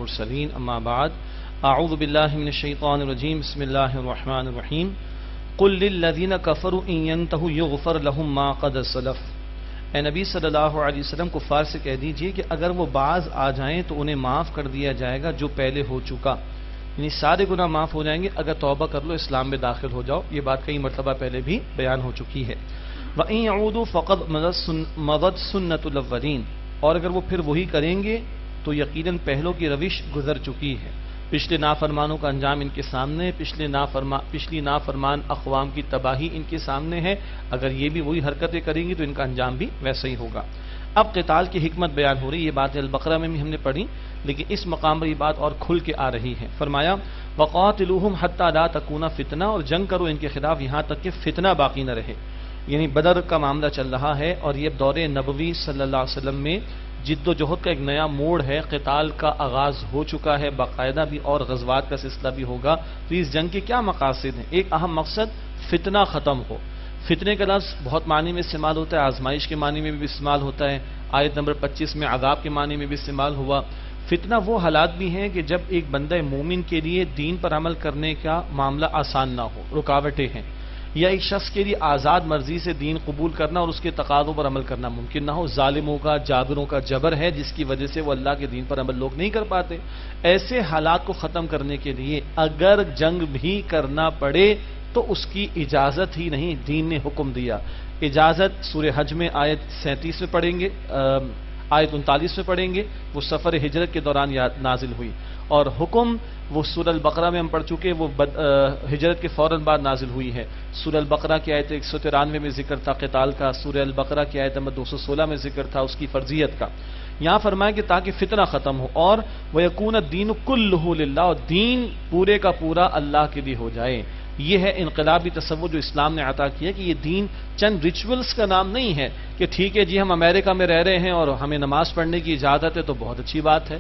المرسلين أما بعد أعوذ بالله من الشيطان الرجيم بسم الله الرحمن الرحيم قل للذين كفروا إن ينتهوا يغفر لهم ما قد سلف. اے نبی صلی اللہ علیہ وسلم کفار سے کہہ دیجئے کہ اگر وہ باز آ جائیں تو انہیں معاف کر دیا جائے گا جو پہلے ہو چکا، یعنی سارے گناہ معاف ہو جائیں گے اگر توبہ کر لو، اسلام میں داخل ہو جاؤ. یہ بات کئی مرتبہ پہلے بھی بیان ہو چکی ہے. وَإِن يَعُودُوا فَقَدْ مَضَتْ سُنَّةُ الْأَوَّلِينَ، اور اگر وہ پھر وہی کریں گے تو یقیناً پہلوں کی روش گزر چکی ہے. پچھلے نافرمانوں کا انجام ان کے سامنے، پچھلی نافرمان اقوام کی تباہی ان کے سامنے ہے. اگر یہ بھی وہی حرکتیں کریں گی تو ان کا انجام بھی ویسا ہی ہوگا. اب قتال کی حکمت بیان ہو رہی ہے. یہ بات البقرہ میں بھی ہم نے پڑھی، لیکن اس مقام پر یہ بات اور کھل کے آ رہی ہے. فرمایا وَقَاتِلُوهُمْ حَتَّى لَا تَكُونَ فِتْنَةٌ، اور جنگ کرو ان کے خلاف یہاں تک کہ فتنہ باقی نہ رہے. یعنی بدر کا معاملہ چل رہا ہے اور یہ دور نبوی صلی اللہ علیہ وسلم میں جد و جہد کا ایک نیا موڑ ہے. قتال کا آغاز ہو چکا ہے باقاعدہ بھی، اور غزوات کا سلسلہ بھی ہوگا. تو اس جنگ کے کیا مقاصد ہیں؟ ایک اہم مقصد فتنہ ختم ہو. فتنے کا لفظ بہت معنی میں استعمال ہوتا ہے، آزمائش کے معنی میں بھی استعمال ہوتا ہے. آیت نمبر 25 میں عذاب کے معنی میں بھی استعمال ہوا. فتنہ وہ حالات بھی ہیں کہ جب ایک بندہ مومن کے لیے دین پر عمل کرنے کا معاملہ آسان نہ ہو، رکاوٹیں ہیں، یا ایک شخص کے لیے آزاد مرضی سے دین قبول کرنا اور اس کے تقاضوں پر عمل کرنا ممکن نہ ہو. ظالموں کا، جابروں کا جبر ہے جس کی وجہ سے وہ اللہ کے دین پر عمل لوگ نہیں کر پاتے. ایسے حالات کو ختم کرنے کے لیے اگر جنگ بھی کرنا پڑے تو اس کی اجازت ہی نہیں، دین نے حکم دیا. اجازت سورہ حج میں آیت 37 میں پڑھیں گے، آیت 39 میں پڑھیں گے، وہ سفر ہجرت کے دوران نازل ہوئی. اور حکم وہ سورہ البقرہ میں ہم پڑھ چکے، وہ ہجرت کے فوراً بعد نازل ہوئی ہے. سورہ البقرہ کی آیت 193 میں ذکر تھا قتال کا، سورہ البقرہ کی آیت نمبر 216 میں ذکر تھا اس کی فرضیت کا. یہاں فرمایا کہ تاکہ فتنہ ختم ہو اور وَيَكُونَ الدِّينُ كُلُّهُ لِلَّهِ، اور دین پورے کا پورا اللہ کے لیے ہو جائے. یہ ہے انقلابی تصور جو اسلام نے عطا کیا کہ یہ دین چند ریچولز کا نام نہیں ہے کہ ٹھیک ہے جی ہم امریکہ میں رہ رہے ہیں اور ہمیں نماز پڑھنے کی اجازت ہے تو بہت اچھی بات ہے،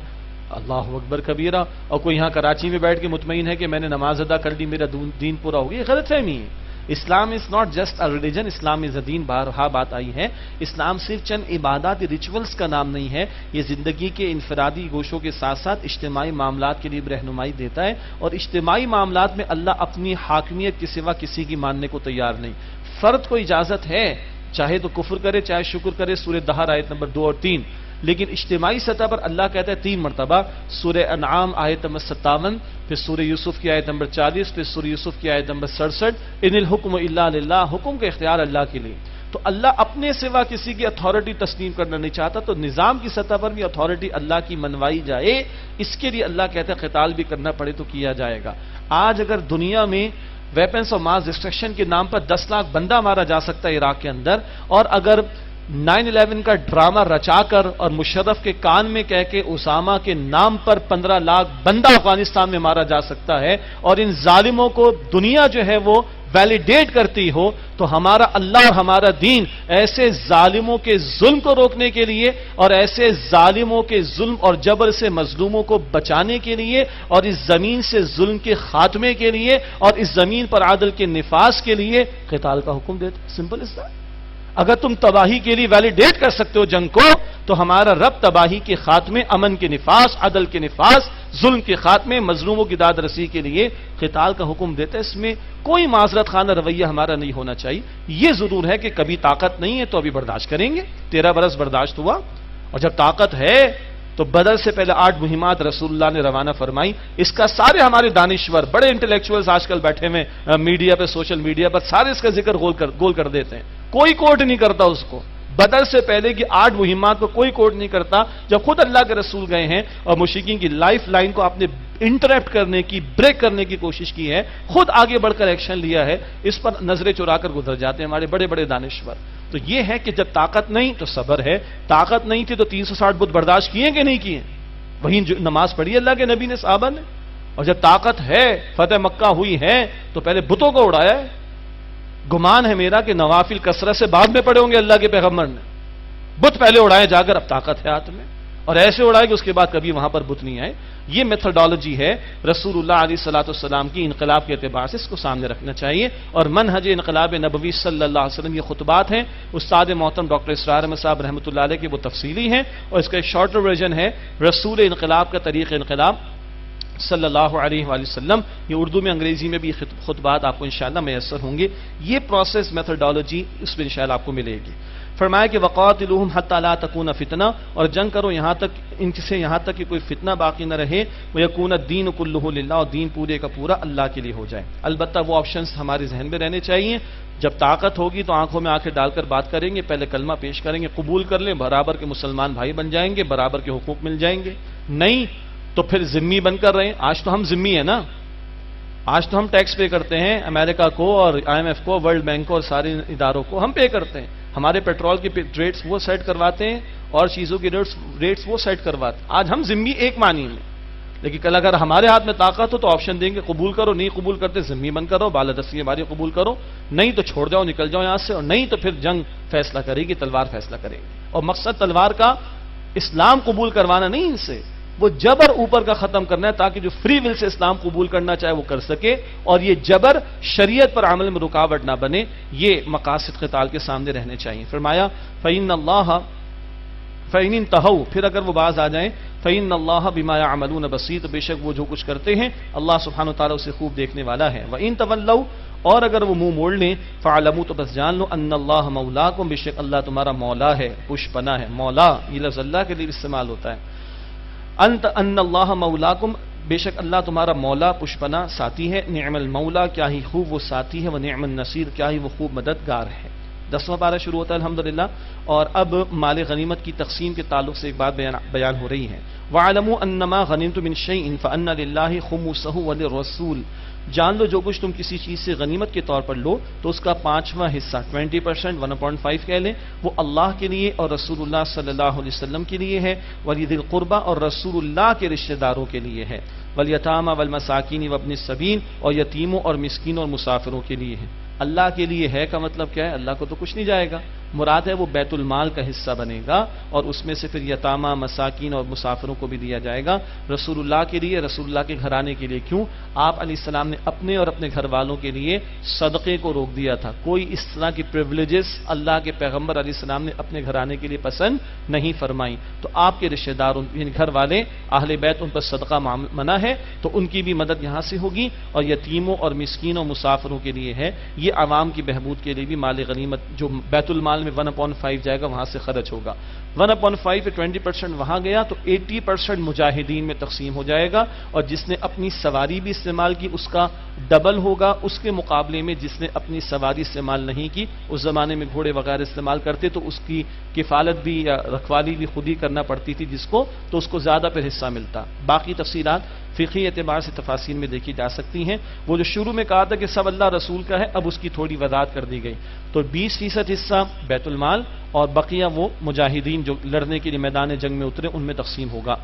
اللہ اکبر کبیرہ، اور کوئی یہاں کراچی میں بیٹھ کے مطمئن ہے کہ میں نے نماز ادا کر لی میرا دین پورا ہو گیا. یہ غلط فہمی ہے. Islam is not just a religion, Islam is a دین. بارہا بات آئی ہے، اسلام صرف چند عبادات ریچولز کا نام نہیں ہے. یہ زندگی کے انفرادی گوشوں کے ساتھ ساتھ اجتماعی معاملات کے لیے رہنمائی دیتا ہے، اور اجتماعی معاملات میں اللہ اپنی حاکمیت کے سوا کسی کی ماننے کو تیار نہیں. فرد کو اجازت ہے چاہے تو کفر کرے چاہے شکر کرے، سورہ دہر آیت نمبر 2 اور 3. لیکن اجتماعی سطح پر اللہ کہتا ہے 3 مرتبہ، سورہ انعام آیت نمبر 57، پھر سورہ یوسف کی آیت نمبر 40، پھر سورہ یوسف کی آیت نمبر 67، ان الحکم الا للہ، حکم کا اختیار اللہ کے لیے. تو اللہ اپنے سوا کسی کی اتھارٹی تسلیم کرنا نہیں چاہتا، تو نظام کی سطح پر بھی اتھارٹی اللہ کی منوائی جائے. اس کے لیے اللہ کہتا ہے قتال بھی کرنا پڑے تو کیا جائے گا. آج اگر دنیا میں ویپنس آف ماس ڈسٹرکشن کے نام پر 10 لاکھ بندہ مارا جا سکتا ہے عراق کے اندر، اور اگر 9/11 کا ڈرامہ رچا کر اور مشرف کے کان میں کہہ کے اسامہ کے نام پر 15 لاکھ بندہ افغانستان میں مارا جا سکتا ہے، اور ان ظالموں کو دنیا جو ہے وہ ویلیڈیٹ کرتی ہو، تو ہمارا اللہ اور ہمارا دین ایسے ظالموں کے ظلم کو روکنے کے لیے اور ایسے ظالموں کے ظلم اور جبر سے مظلوموں کو بچانے کے لیے اور اس زمین سے ظلم کے خاتمے کے لیے اور اس زمین پر عدل کے نفاذ کے لیے قتال کا حکم دیتے. Simple is that. اگر تم تباہی کے لیے ویلیڈیٹ کر سکتے ہو جنگ کو، تو ہمارا رب تباہی کے خاتمے، امن کے نفاذ، عدل کے نفاذ، ظلم کے خاتمے، مظلوموں کی داد رسی کے لیے قتال کا حکم دیتا ہے. اس میں کوئی معذرت خانہ رویہ ہمارا نہیں ہونا چاہیے. یہ ضرور ہے کہ کبھی طاقت نہیں ہے تو ابھی برداشت کریں گے. 13 برس برداشت ہوا، اور جب طاقت ہے تو بدر سے پہلے 8 مہمات رسول اللہ نے روانہ فرمائی. اس کا سارے ہمارے دانشور، بڑے انٹلیکچوئلز آج کل بیٹھے ہوئے میڈیا پہ، سوشل میڈیا پر، سارے اس کا ذکر گول کر دیتے ہیں. کوئی کوٹ نہیں کرتا اس کو. بدر سے پہلے کی 8 مہمات کو کوئی کوٹ نہیں کرتا. جب خود اللہ کے رسول گئے ہیں اور مشرکین کی لائف لائن کو آپ نے انٹرپٹ کرنے کی، بریک کرنے کی کوشش کی ہے، خود آگے بڑھ کر ایکشن لیا ہے، اس پر نظریں چرا کر گزر جاتے ہیں ہمارے بڑے بڑے دانشور. تو یہ ہے کہ جب طاقت نہیں تو صبر ہے. طاقت نہیں تھی تو 360 بت برداشت کیے کہ نہیں کیے؟ وہی نماز پڑھی اللہ کے نبی نے، صحابہ نے. اور جب طاقت ہے، فتح مکہ ہوئی ہے، تو پہلے بتوں کو اڑایا ہے. گمان ہے میرا کہ نوافل کثرت سے بعد میں پڑے ہوں گے اللہ کے پیغمبر نے. بت پہلے اڑائے جا کر، اب طاقت ہے ہاتھ میں. اور ایسے اڑائے کہ اس کے بعد کبھی وہاں پر بت نہیں آئے. یہ میتھڈالوجی ہے رسول اللہ علیہ الصلوۃ والسلام کی انقلاب کے اعتبار سے، اس کو سامنے رکھنا چاہیے. اور منہج انقلاب نبوی صلی اللہ علیہ وسلم یہ خطبات ہیں استاد محترم ڈاکٹر اسرار احمد صاحب رحمۃ اللہ علیہ کے، وہ تفصیلی ہیں، اور اس کا ایک شارٹر ورژن ہے رسول انقلاب کا طریق انقلاب صلی اللہ علیہ وآلہ وسلم. یہ اردو میں انگریزی میں بھی خطبات آپ کو انشاءاللہ میسر ہوں گے. یہ پروسیس میتھڈالوجی اس میں انشاءاللہ آپ کو ملے گی. فرمایا کہ وقاتلوہم حتی لا تکون فتنہ، اور جنگ کرو یہاں تک ان سے یہاں تک کہ کوئی فتنہ باقی نہ رہے. ویکون الدین کلہ للہ، اور دین پورے کا پورا اللہ کے لیے ہو جائے. البتہ وہ آپشنز ہمارے ذہن میں رہنے چاہیے. جب طاقت ہوگی تو آنکھوں میں آنکھیں ڈال کر بات کریں گے، پہلے کلمہ پیش کریں گے، قبول کر لیں، برابر کے مسلمان بھائی بن جائیں گے، برابر کے حقوق مل جائیں گے. نہیں تو پھر ذمی بن کر رہے ہیں. آج تو ہم ذمی ہیں نا، آج تو ہم ٹیکس پے کرتے ہیں امریکہ کو اور IMF کو، ورلڈ بینک کو اور سارے اداروں کو ہم پے کرتے ہیں. ہمارے پیٹرول کے ریٹس وہ سیٹ کرواتے ہیں اور چیزوں کی ریٹس وہ سیٹ کرواتے ہیں. آج ہم ذمی ایک معنی میں، لیکن کل اگر ہمارے ہاتھ میں طاقت ہو تو آپشن دیں گے، قبول کرو، نہیں قبول کرتے ذمی بن کرو، بالادستی ہماری قبول کرو، نہیں تو چھوڑ جاؤ، نکل جاؤ یہاں سے، اور نہیں تو پھر جنگ فیصلہ کرے گی، تلوار فیصلہ کرے گی. اور مقصد تلوار کا اسلام قبول کروانا نہیں، ان سے وہ جبر اوپر کا ختم کرنا ہے تاکہ جو فری ول سے اسلام قبول کرنا چاہے وہ کر سکے، اور یہ جبر شریعت پر عمل میں رکاوٹ نہ بنے. یہ مقاصد قتال کے سامنے رہنے چاہیے. فرمایا فإن اللہ فإن انتہوا، پھر اگر وہ باز آ جائیں، فإن اللہ بما يعملون بصیر، تو بے شک وہ جو کچھ کرتے ہیں اللہ سبحانہ وتعالی اسے خوب دیکھنے والا ہے. وإن تولوا، اور اگر وہ منہ موڑ لیں، فاعلموا، تو بس جان لو، ان اللہ مولاکم، بے شک اللہ تمہارا مولا ہے، پش پناہ ہے. مولا یہ لفظ اللہ کے لیے استعمال ہوتا ہے. ان اللہ مولاکم، بے شک اللہ تمہارا مولا، پشپنا ساتھی ہے. نعم المولا، کیا ہی خوب وہ ساتھی ہے. وہ نعم النصیر، کیا ہی وہ خوب مددگار ہے. 10واں پارہ شروع ہوتا ہے الحمدللہ. اور اب مال غنیمت کی تقسیم کے تعلق سے ایک بات بیان ہو رہی ہے. وَاعْلَمُوا أَنَّمَا غَنِمْتُم مِّن شَيْءٍ فَأَنَّ لِلَّهِ خُمُسَهُ وَلِلرَّسُولِ، جان لو جو کچھ تم کسی چیز سے غنیمت کے طور پر لو تو اس کا 5واں حصہ 20%، 1.5 کہہ لیں، وہ اللہ کے لیے اور رسول اللہ صلی اللہ علیہ وسلم کے لیے ہے. وَلِذِي الْقُرْبَى، اور رسول اللہ کے رشتہ داروں کے لیے ہے. وَالْيَتَامَى وَالْمَسَاكِينِ وَابْنِ السَّبِيلِ، اور یتیموں اور مسکینوں اور مسافروں کے لیے ہے. اللہ کے لیے ہے کا مطلب کیا ہے؟ اللہ کو تو کچھ نہیں جائے گا، مراد ہے وہ بیت المال کا حصہ بنے گا، اور اس میں سے پھر یتامہ، مساکین اور مسافروں کو بھی دیا جائے گا. رسول اللہ کے لیے، رسول اللہ کے گھرانے کے لیے. کیوں؟ آپ علیہ السلام نے اپنے اور اپنے گھر والوں کے لیے صدقے کو روک دیا تھا. کوئی اس طرح کی پریویلیجز اللہ کے پیغمبر علیہ السلام نے اپنے گھرانے کے لیے پسند نہیں فرمائی. تو آپ کے رشتہ دار یعنی گھر والے اہل بیت، ان پر صدقہ منع ہے، تو ان کی بھی مدد یہاں سے ہوگی. اور یتیموں اور مسکینوں مسافروں کے لیے ہے. یہ عوام کی بہبود کے لیے بھی مال غنیمت جو بیت المال میں 1/5 جائے گا وہاں سے خرچ ہوگا. 1/5 20% وہاں گیا تو 80% مجاہدین میں تقسیم ہو جائے گا. اور جس نے اپنی سواری بھی استعمال کی اس کا ڈبل ہوگا، اس کے مقابلے میں جس نے اپنی سواری استعمال نہیں کی، اس زمانے میں گھوڑے وغیرہ استعمال کرتے تو اس کی کفالت بھی یا رکھوالی بھی خود ہی کرنا پڑتی تھی جس کو، تو اس کو زیادہ پھر حصہ ملتا. باقی تفصیلات فقہی اعتبار سے تفاصیل میں دیکھی جا سکتی ہیں. وہ جو شروع میں کہا تھا کہ سب اللہ رسول کا ہے، اب اس کی تھوڑی وضاحت کر دی گئی. تو 20% حصہ بیت المال اور بقیہ وہ مجاہدین جو لڑنے کے لیے میدان جنگ میں اترے ان میں تقسیم ہوگا.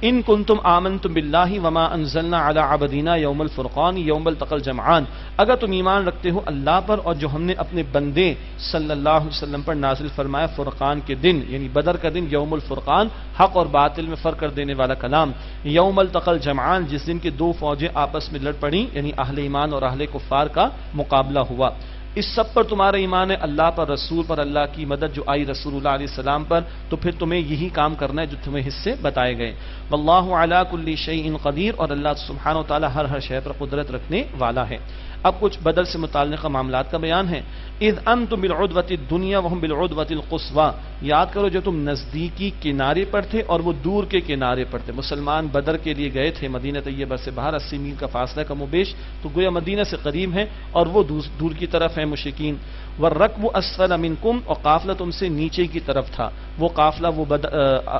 ان کنتم آمنتم باللہ وما انزلنا علی عبدینا یوم الفرقان یوم التقى الجمعان، اگر تم ایمان رکھتے ہو اللہ پر اور جو ہم نے اپنے بندے صلی اللہ علیہ وسلم پر نازل فرمایا فرقان کے دن، یعنی بدر کا دن، یوم الفرقان، حق اور باطل میں فرق کر دینے والا کلام. یوم التقى الجمعان، جس دن کے دو فوجیں آپس میں لڑ پڑیں، یعنی اہل ایمان اور اہل کفار کا مقابلہ ہوا. اس سب پر تمہارا ایمان ہے، اللہ پر، رسول پر، اللہ کی مدد جو آئی رسول اللہ علیہ السلام پر، تو پھر تمہیں یہی کام کرنا ہے جو تمہیں حصے بتائے گئے. واللہ علی کل شیء قدیر، اور اللہ سبحانہ و تعالی ہر شے پر قدرت رکھنے والا ہے. اب کچھ بدر سے متعلقہ معاملات کا بیان ہے. اذ انتم بالعدوۃ الدنیا وهم بالعدوۃ القصوى، یاد کرو جو تم نزدیکی کنارے پر تھے اور وہ دور کے کنارے پر تھے. مسلمان بدر کے لیے گئے تھے مدینہ طیبہ سے باہر، 80 میل کا فاصلہ کم و بیش، تو گویا مدینہ سے قریب ہیں اور وہ دور کی طرف ہیں مشرکین. والرکب اسفل منکم، اور قافلہ تم سے نیچے کی طرف تھا. وہ قافلہ وہ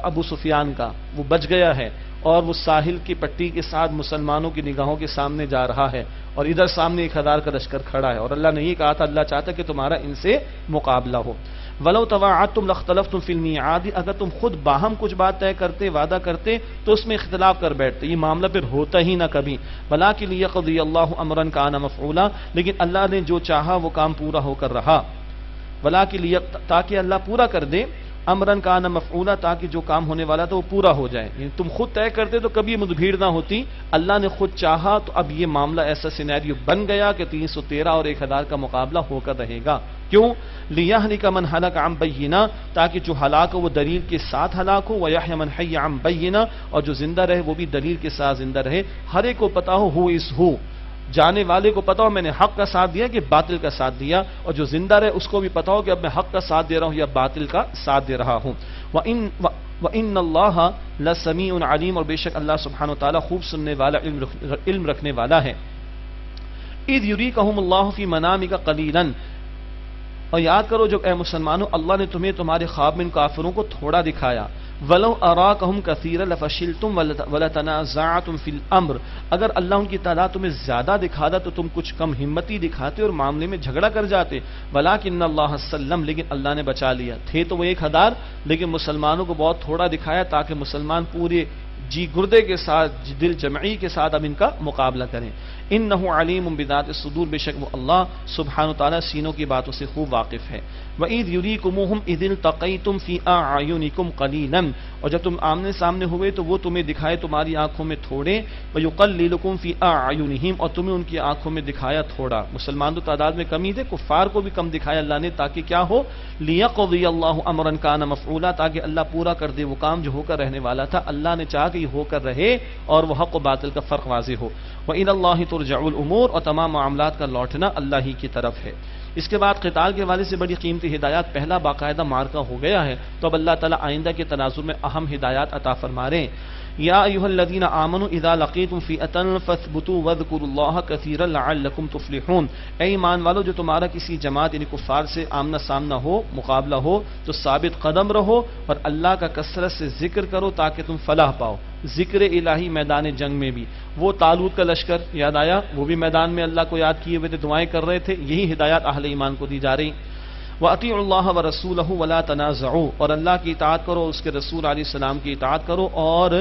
ابو سفیان کا وہ بچ گیا ہے اور وہ ساحل کی پٹی کے ساتھ مسلمانوں کی نگاہوں کے سامنے جا رہا ہے، اور ادھر سامنے 1000 کا لشکر کھڑا ہے. اور اللہ نے یہ کہا تھا، اللہ چاہتا کہ تمہارا ان سے مقابلہ ہو. وَلَوْ تَوَاعَدْتُمْ لَاخْتَلَفْتُمْ فِي الْمِيعَادِ، اگر تم خود باہم کچھ بات طے کرتے، وعدہ کرتے، تو اس میں اختلاف کر بیٹھتے، یہ معاملہ پھر ہوتا ہی نہ کبھی. وَلَٰكِن لِيَقْضِيَ اللَّهُ أَمْرًا كَانَ مَفْعُولًا، لیکن اللہ نے جو چاہا وہ کام پورا ہو کر رہا. وَلَٰكِن تاکہ اللہ پورا کر دے امرن کان مفعولا، تاکہ جو کام ہونے والا تھا وہ پورا ہو جائے. یعنی تم خود طے کرتے تو کبھی مدبھیڑ نہ ہوتی، اللہ نے خود چاہا تو اب یہ معاملہ ایسا سینیریو بن گیا کہ 313 اور 1000 کا مقابلہ ہو کر رہے گا. کیوں؟ لیہلک من ہلک عن بینہ، تاکہ جو ہلاک ہو وہ دلیل کے ساتھ ہلاک ہو، ویحیی من حی عن بینہ، اور جو زندہ رہے وہ بھی دلیل کے ساتھ زندہ رہے. ہر ایک کو پتا ہو ہو از ہو، جانے والے کو پتا ہو میں نے حق کا ساتھ دیا کہ باطل کا ساتھ دیا، اور جو زندہ رہے اس کو بھی پتا ہو کہ اب میں حق کا ساتھ دے رہا ہوں یا باطل کا ساتھ دے رہا ہوں. وَإِنَّ اللَّهَ لَسَمِيعٌ عَلِيمٌ، اور بے شک اللہ سبحانہ و تعالیٰ خوب سننے والا، علم رکھنے والا ہے. اِذْ يُرِيكَهُمُ اللَّهُ فِي مَنَامِكَ قَلِيلًا، اور یاد کرو جب اے مسلمانوں اللہ نے تمہیں تمہارے خواب میں ان کافروں کو تھوڑا دکھایا. وَلَوْ أَرَاكَهُمْ كَثِيرًا لَفَشِلْتُمْ وَلَتَنَازَعْتُمْ فِي الْأَمْرِ، اگر اللہ ان کی تعداد تمہیں زیادہ دکھاتا تو تم کچھ کم ہمتی دکھاتے اور معاملے میں جھگڑا کر جاتے. وَلَكِنَّ اللَّهَ سَلَّمَ، لیکن اللہ نے بچا لیا. تھے تو وہ 1000 لیکن مسلمانوں کو بہت تھوڑا دکھایا تاکہ مسلمان پورے جی گردے کے ساتھ دل جمعی کے ساتھ اب ان کا مقابلہ کریں. انہ علیم بذات الصدور، بے شک وہ اللہ سبحانہ وتعالی سینوں کی باتوں سے خوب واقف ہے. وَإِذْ يُرِيكُمُوهُمْ إِذِ الْتَقَيْتُمْ فِي أَعْيُنِكُمْ قَلِيلًا، اور جب تم آمنے سامنے ہوئے تو وہ تمہیں دکھائے تمہاری آنکھوں میں تھوڑے. وَيُقَلِّلُكُمْ فِي أَعْيُنِهِمْ، اور تمہیں ان کی آنکھوں میں دکھایا تھوڑا. مسلمان تو تعداد میں کمی تھے، کفار کو بھی کم دکھایا اللہ نے، تاکہ کیا ہو، لِيَقْضِيَ اللَّهُ أَمْرًا كَانَ مَفْعُولًا، تاکہ اللہ پورا کر دے وہ کام جو ہو کر رہنے والا تھا. اللہ نے چاہا کہ یہ ہو کر رہے اور وہ حق و باطل کا فرق واضح ہو. وَإِلَى اللَّهِ تُرْجَعُ الْأُمُورُ، اور تمام معاملات کا لوٹنا اللہ ہی کی طرف ہے. اس کے بعد قتال کے حوالے سے بڑی قیمتی ہدایات، پہلا باقاعدہ مارکا ہو گیا ہے، تو اب اللہ تعالیٰ آئندہ کے تناظر میں اہم ہدایات عطا فرما رہے ہیں. یا ایھا الذین آمنوا اذا لقیتم فئۃ فاثبتوا واذکروا اللہ کثیرا لعلکم تفلحون، اے ایمان والو جو تمہارا کسی جماعت یعنی کفار سے آمنا سامنا ہو، مقابلہ ہو، تو ثابت قدم رہو اور اللہ کا کثرت سے ذکر کرو تاکہ تم فلاح پاؤ. ذکر الہی میدان جنگ میں بھی، وہ طالوت کا لشکر یاد آیا، وہ بھی میدان میں اللہ کو یاد کیے ہوئے تھے، دعائیں کر رہے تھے. یہی ہدایات اہل ایمان کو دی جا رہی. وَأَطِيعُوا اللَّهَ وَرَسُولَهُ وَلَا تَنَازَعُوا، اور اللہ کی اطاعت کرو، اس کے رسول علیہ السلام کی اطاعت کرو اور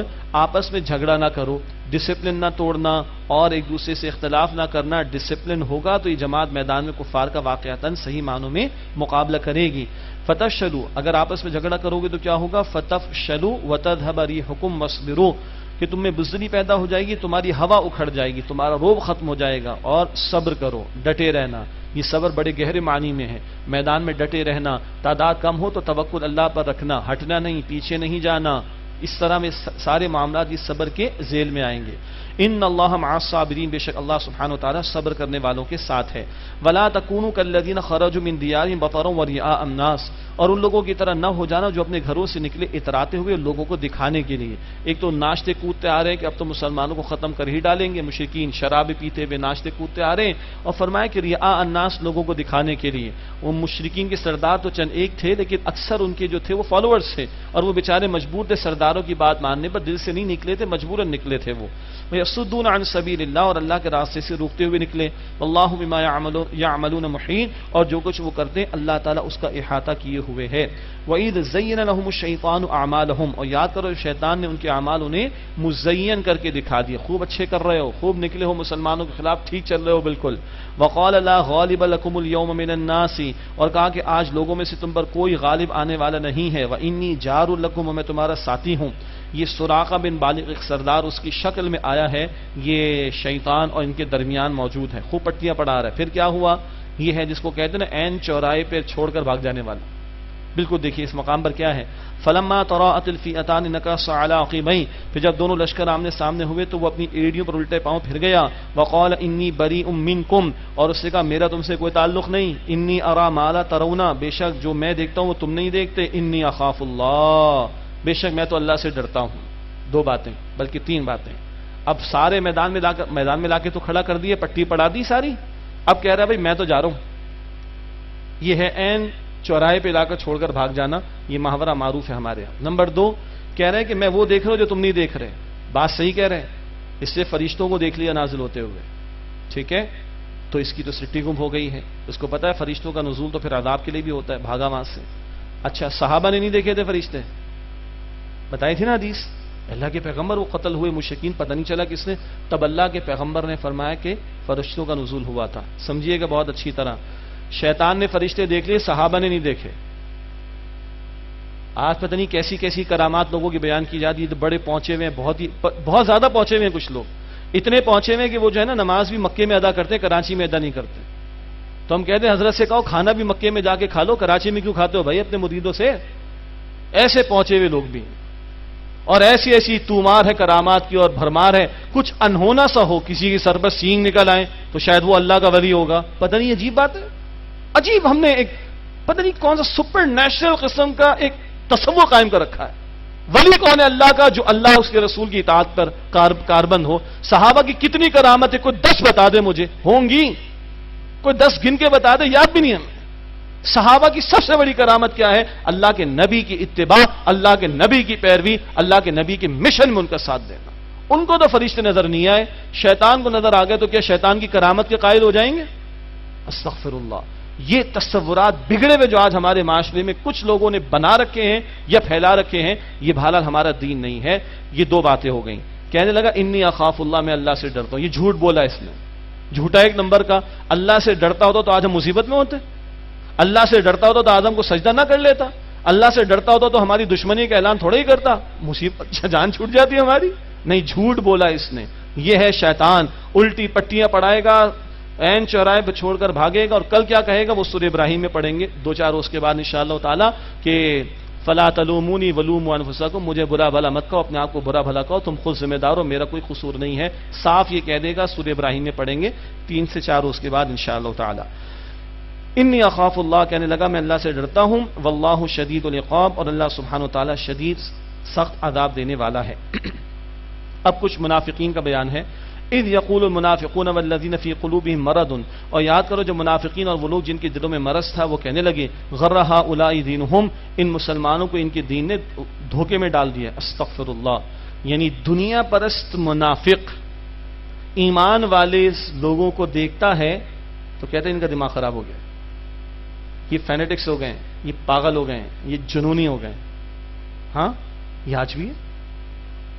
آپس میں جھگڑا نہ کرو، ڈسپلن نہ توڑنا اور ایک دوسرے سے اختلاف نہ کرنا. ڈسپلن ہوگا تو یہ جماعت میدان میں کفار کا واقعتاً صحیح معنوں میں مقابلہ کرے گی. فَتَفْشَلُوا، اگر آپس میں جھگڑا کرو گے تو کیا ہوگا، فَتَفْشَلُوا وَتَذْهَبَ رِيحُكُمْ وَاصْبِرُوا، کہ تم میں بزدلی پیدا ہو جائے گی، تمہاری ہوا اکھڑ جائے گی، تمہارا روب ختم ہو جائے گا. اور صبر کرو، ڈٹے رہنا. یہ صبر بڑے گہرے معنی میں ہے، میدان میں ڈٹے رہنا. تعداد کم ہو تو توکل اللہ پر رکھنا، ہٹنا نہیں، پیچھے نہیں جانا. اس طرح میں سارے معاملات اس صبر کے ذیل میں آئیں گے. ان اللہ مع الصابرین، بے شک اللہ سبحانہ و تعالیٰ صبر کرنے والوں کے ساتھ ہے. ولا تکونوا کالذین خرجوا من دیارہم بطرا ورئاء الناس، اور ان لوگوں کی طرح نہ ہو جانا جو اپنے گھروں سے نکلے اتراتے ہوئے لوگوں کو دکھانے کے لیے. ایک تو ناچتے کودتے آ رہے ہیں کہ اب تو مسلمانوں کو ختم کر ہی ڈالیں گے، مشرکین شراب پیتے ہوئے ناچتے کودتے آ رہے ہیں. اور فرمایا کہ رئاء الناس، لوگوں کو دکھانے کے لیے. وہ مشرکین کے سردار تو چند ایک تھے لیکن اکثر ان کے جو تھے وہ فالوورز تھے، اور وہ بیچارے مجبور تھے سرداروں کی بات ماننے پر، دل سے نہیں نکلے تھے، مجبوراً نکلے تھے. وہ یصدون عن سبیل اللہ، اور اللہ کے راستے سے روکتے ہوئے نکلے. واللہ بما یعملون محیط، اور جو کچھ وہ کرتے ہیں اللہ تعالیٰ اس کا احاطہ کیے ہوئے ہے. وَإِذْ زَيَّنَ لَهُمُ الشَّيْطَانُ أَعْمَالَهُمْ، اور یاد کرو شیطان نے ان کے اعمال انہیں مزین کر کے دکھا دیے. خوب اچھے کر رہے ہو، خوب نکلے ہو مسلمانوں کے خلاف، ٹھیک چل رہے ہو بالکل. وَقَالَ لَا غَالِبَ لَكُمُ الْيَوْمَ مِنَ النَّاسِ، اور کہا کہ آج لوگوں میں سے تم پر کوئی غالب آنے والا نہیں ہے. وَإِنِّي جَارٌ لَكُمْ، اور میں تمہارا ساتھی ہوں. یہ سراقہ بن بالغ ایک سردار اس کی شکل میں آیا ہے، یہ شیطان اور ان کے درمیان موجود ہے، خوب پٹیاں پڑھا رہا ہے. پھر کیا ہوا، یہ ہے جس کو کہتے ہیں نا عین چوراہے پہ چھوڑ کر بھاگ جانے والا. بالکل دیکھیے اس مقام پر کیا ہے. فلما تراءت الفئتان نكص على عقبيه، پھر جب دونوں لشکر آمنے سامنے ہوئے تو وہ اپنی ایڑیوں پر الٹے پاؤں پھر گیا. وقال انی بریء منکم، اور اس سے کہا میرا تم سے کوئی تعلق نہیں. انی ارى ما لا ترون، بے شک جو میں دیکھتا ہوں وہ تم نہیں دیکھتے. انی اخاف اللہ، بے شک میں تو اللہ سے ڈرتا ہوں. دو باتیں بلکہ تین باتیں. اب سارے میدان میں لا کے تو کھڑا کر دیے، پٹی پڑا دی ساری. اب کہہ رہا ہے بھائی میں تو جا رہا ہوں. یہ ہے عین چوراہے پہ لا کر چھوڑ کر بھاگ جانا، یہ محاورہ معروف ہے ہمارے یہاں. نمبر دو کہہ رہے ہیں کہ میں وہ دیکھ رہا ہوں جو تم نہیں دیکھ رہے. بات صحیح کہہ رہے ہیں، اس سے فرشتوں کو دیکھ لیا نازل ہوتے ہوئے، ٹھیک ہے. تو اس کی تو سٹی گم ہو گئی ہے. اس کو پتا ہے فرشتوں کا نزول تو پھر عذاب کے لیے بھی ہوتا ہے، بھاگا وہاں سے. اچھا صحابہ نے نہیں دیکھے تھے فرشتے؟ بتائی تھی نا حدیث، اللہ کے پیغمبر وہ قتل ہوئے، مشرکین پتہ نہیں چلا کس نے. تب اللہ کے پیغمبر نے فرمایا کہ فرشتوں کا نزول ہوا تھا. سمجھیے گا بہت اچھی طرح. شیطان نے فرشتے دیکھ لیے، صحابہ نے نہیں دیکھے. آج پتہ نہیں کیسی کیسی کرامات لوگوں کی بیان کی جاتی ہے، تو بڑے پہنچے ہوئے ہیں، بہت زیادہ پہنچے ہوئے ہیں کچھ لوگ، اتنے پہنچے ہوئے ہیں کہ وہ جو ہے نا نماز بھی مکے میں ادا کرتے ہیں، کراچی میں ادا نہیں کرتے. تو ہم کہتے ہیں حضرت سے کہو کھانا بھی مکے میں جا کے کھا لو، کراچی میں کیوں کھاتے ہو بھائی اپنے مریدوں سے؟ ایسے پہنچے ہوئے لوگ بھی ہیں. اور ایسی ایسی تومار ہے کرامات کی اور بھرمار ہے، کچھ انہونا سا ہو، کسی کی سر پر سینگ نکل آئے تو شاید وہ اللہ کا ولی ہوگا. پتہ نہیں عجیب بات ہے، عجیب ہم نے ایک پتہ نہیں کون سا سپر نیشنل قسم کا ایک تصور قائم کر رکھا ہے. ولی کون ہے اللہ کا؟ جو اللہ اس کے رسول کی اطاعت پر کاربند ہو. صحابہ کی کتنی کرامت ہے؟ کوئی 10 بتا دے مجھے، ہوں گی کوئی 10 گن کے بتا دے، یاد بھی نہیں ہمیں. صحابہ کی سب سے بڑی کرامت کیا ہے؟ اللہ کے نبی کی اتباع، اللہ کے نبی کی پیروی، اللہ کے نبی کے مشن میں ان کا ساتھ دینا. ان کو تو فرشتے نظر نہیں آئے، شیطان کو نظر آ گئے تو کیا شیطان کی کرامت کے قائل ہو جائیں گے؟ استغفر اللہ. یہ تصورات بگڑے ہوئے جو آج ہمارے معاشرے میں کچھ لوگوں نے بنا رکھے ہیں یا پھیلا رکھے ہیں، یہ بہرحال ہمارا دین نہیں ہے. یہ 2 باتیں ہو گئیں. کہنے لگا انی اخاف اللہ، میں اللہ سے ڈرتا ہوں. یہ جھوٹ بولا اس نے، جھوٹا 1 نمبر کا. اللہ سے ڈرتا ہوتا تو آج ہم مصیبت میں ہوتے. اللہ سے ڈرتا ہوتا تو آدم کو سجدہ نہ کر لیتا. اللہ سے ڈرتا ہوتا تو ہماری دشمنی کا اعلان تھوڑا ہی کرتا، مصیبت جان چھوٹ جاتی ہماری. نہیں، جھوٹ بولا اس نے. یہ ہے شیطان، الٹی پٹیاں پڑھائے گا، عین چوراہے پہ چھوڑ کر بھاگے گا. اور کل کیا کہے گا وہ سورہ ابراہیم میں پڑھیں گے 2-4 روز کے بعد انشاءاللہ تعالی کہ فلا تلومونی ولوموا انفسکم، مجھے برا بھلا مت کہو، اپنے آپ کو برا بھلا کہو، تم خود ذمہ دار ہو، میرا کوئی قصور نہیں ہے. صاف یہ کہہ دے گا. سورہ ابراہیم میں پڑھیں گے 3 سے 4 روز کے بعد انشاءاللہ تعالی. انی اخاف اللہ، کہنے لگا میں اللہ سے ڈرتا ہوں. واللہ شدید العقاب، اور اللہ سبحانہ و تعالی شدید سخت عذاب دینے والا ہے. اب کچھ منافقین کا بیان ہے. اذ یقول المنافقون والذین فی قلوبہم مرض، اور یاد کرو جو منافقین اور وہ لوگ جن کے دلوں میں مرض تھا وہ کہنے لگے غر ہؤلاء دینہم، ان مسلمانوں کو ان کے دین نے دھوکے میں ڈال دیا. استغفر اللہ. یعنی دنیا پرست منافق ایمان والے لوگوں کو دیکھتا ہے تو کہتے ہیں ان کا دماغ خراب ہو گیا، یہ فینیٹکس ہو گئے ہیں، یہ پاگل ہو گئے ہیں، یہ جنونی ہو گئے ہیں. ہاں یہ آج بھی ہے.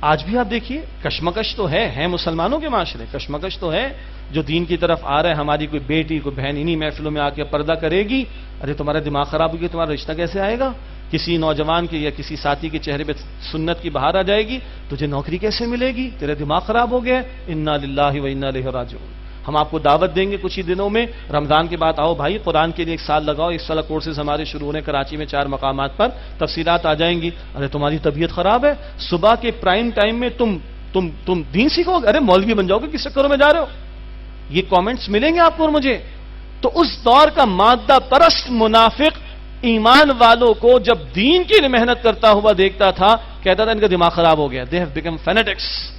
آج بھی آپ دیکھیے کشمکش تو ہے مسلمانوں کے معاشرے، کشمکش تو ہے. جو دین کی طرف آ رہا ہے، ہماری کوئی بیٹی کوئی بہن انہی محفلوں میں آ کے پردہ کرے گی، ارے تمہارا دماغ خراب ہوگی، تمہارا رشتہ کیسے آئے گا؟ کسی نوجوان کے یا کسی ساتھی کے چہرے پہ سنت کی بہار آ جائے گی، تجھے نوکری کیسے ملے گی؟ تیرے دماغ خراب ہو گیا. انا للہ و انا الیہ راجعون. ہم آپ کو دعوت دیں گے کچھ ہی دنوں میں، رمضان کے بعد آؤ بھائی، قرآن کے لیے 1 سال لگاؤ. 1 سال کورسز ہمارے شروع ہونے کراچی میں 4 مقامات پر، تفصیلات آ جائیں گی. ارے تمہاری طبیعت خراب ہے، صبح کے پرائم ٹائم میں تم دین سیکھو گے، ارے مولوی بن جاؤ گے، کس چکروں میں جا رہے ہو؟ یہ کامنٹس ملیں گے آپ کو اور مجھے. تو اس دور کا مادہ پرست منافق ایمان والوں کو جب دین کی محنت کرتا ہوا دیکھتا تھا، کہتا تھا ان کا دماغ خراب ہو گیا. They have become fanatics.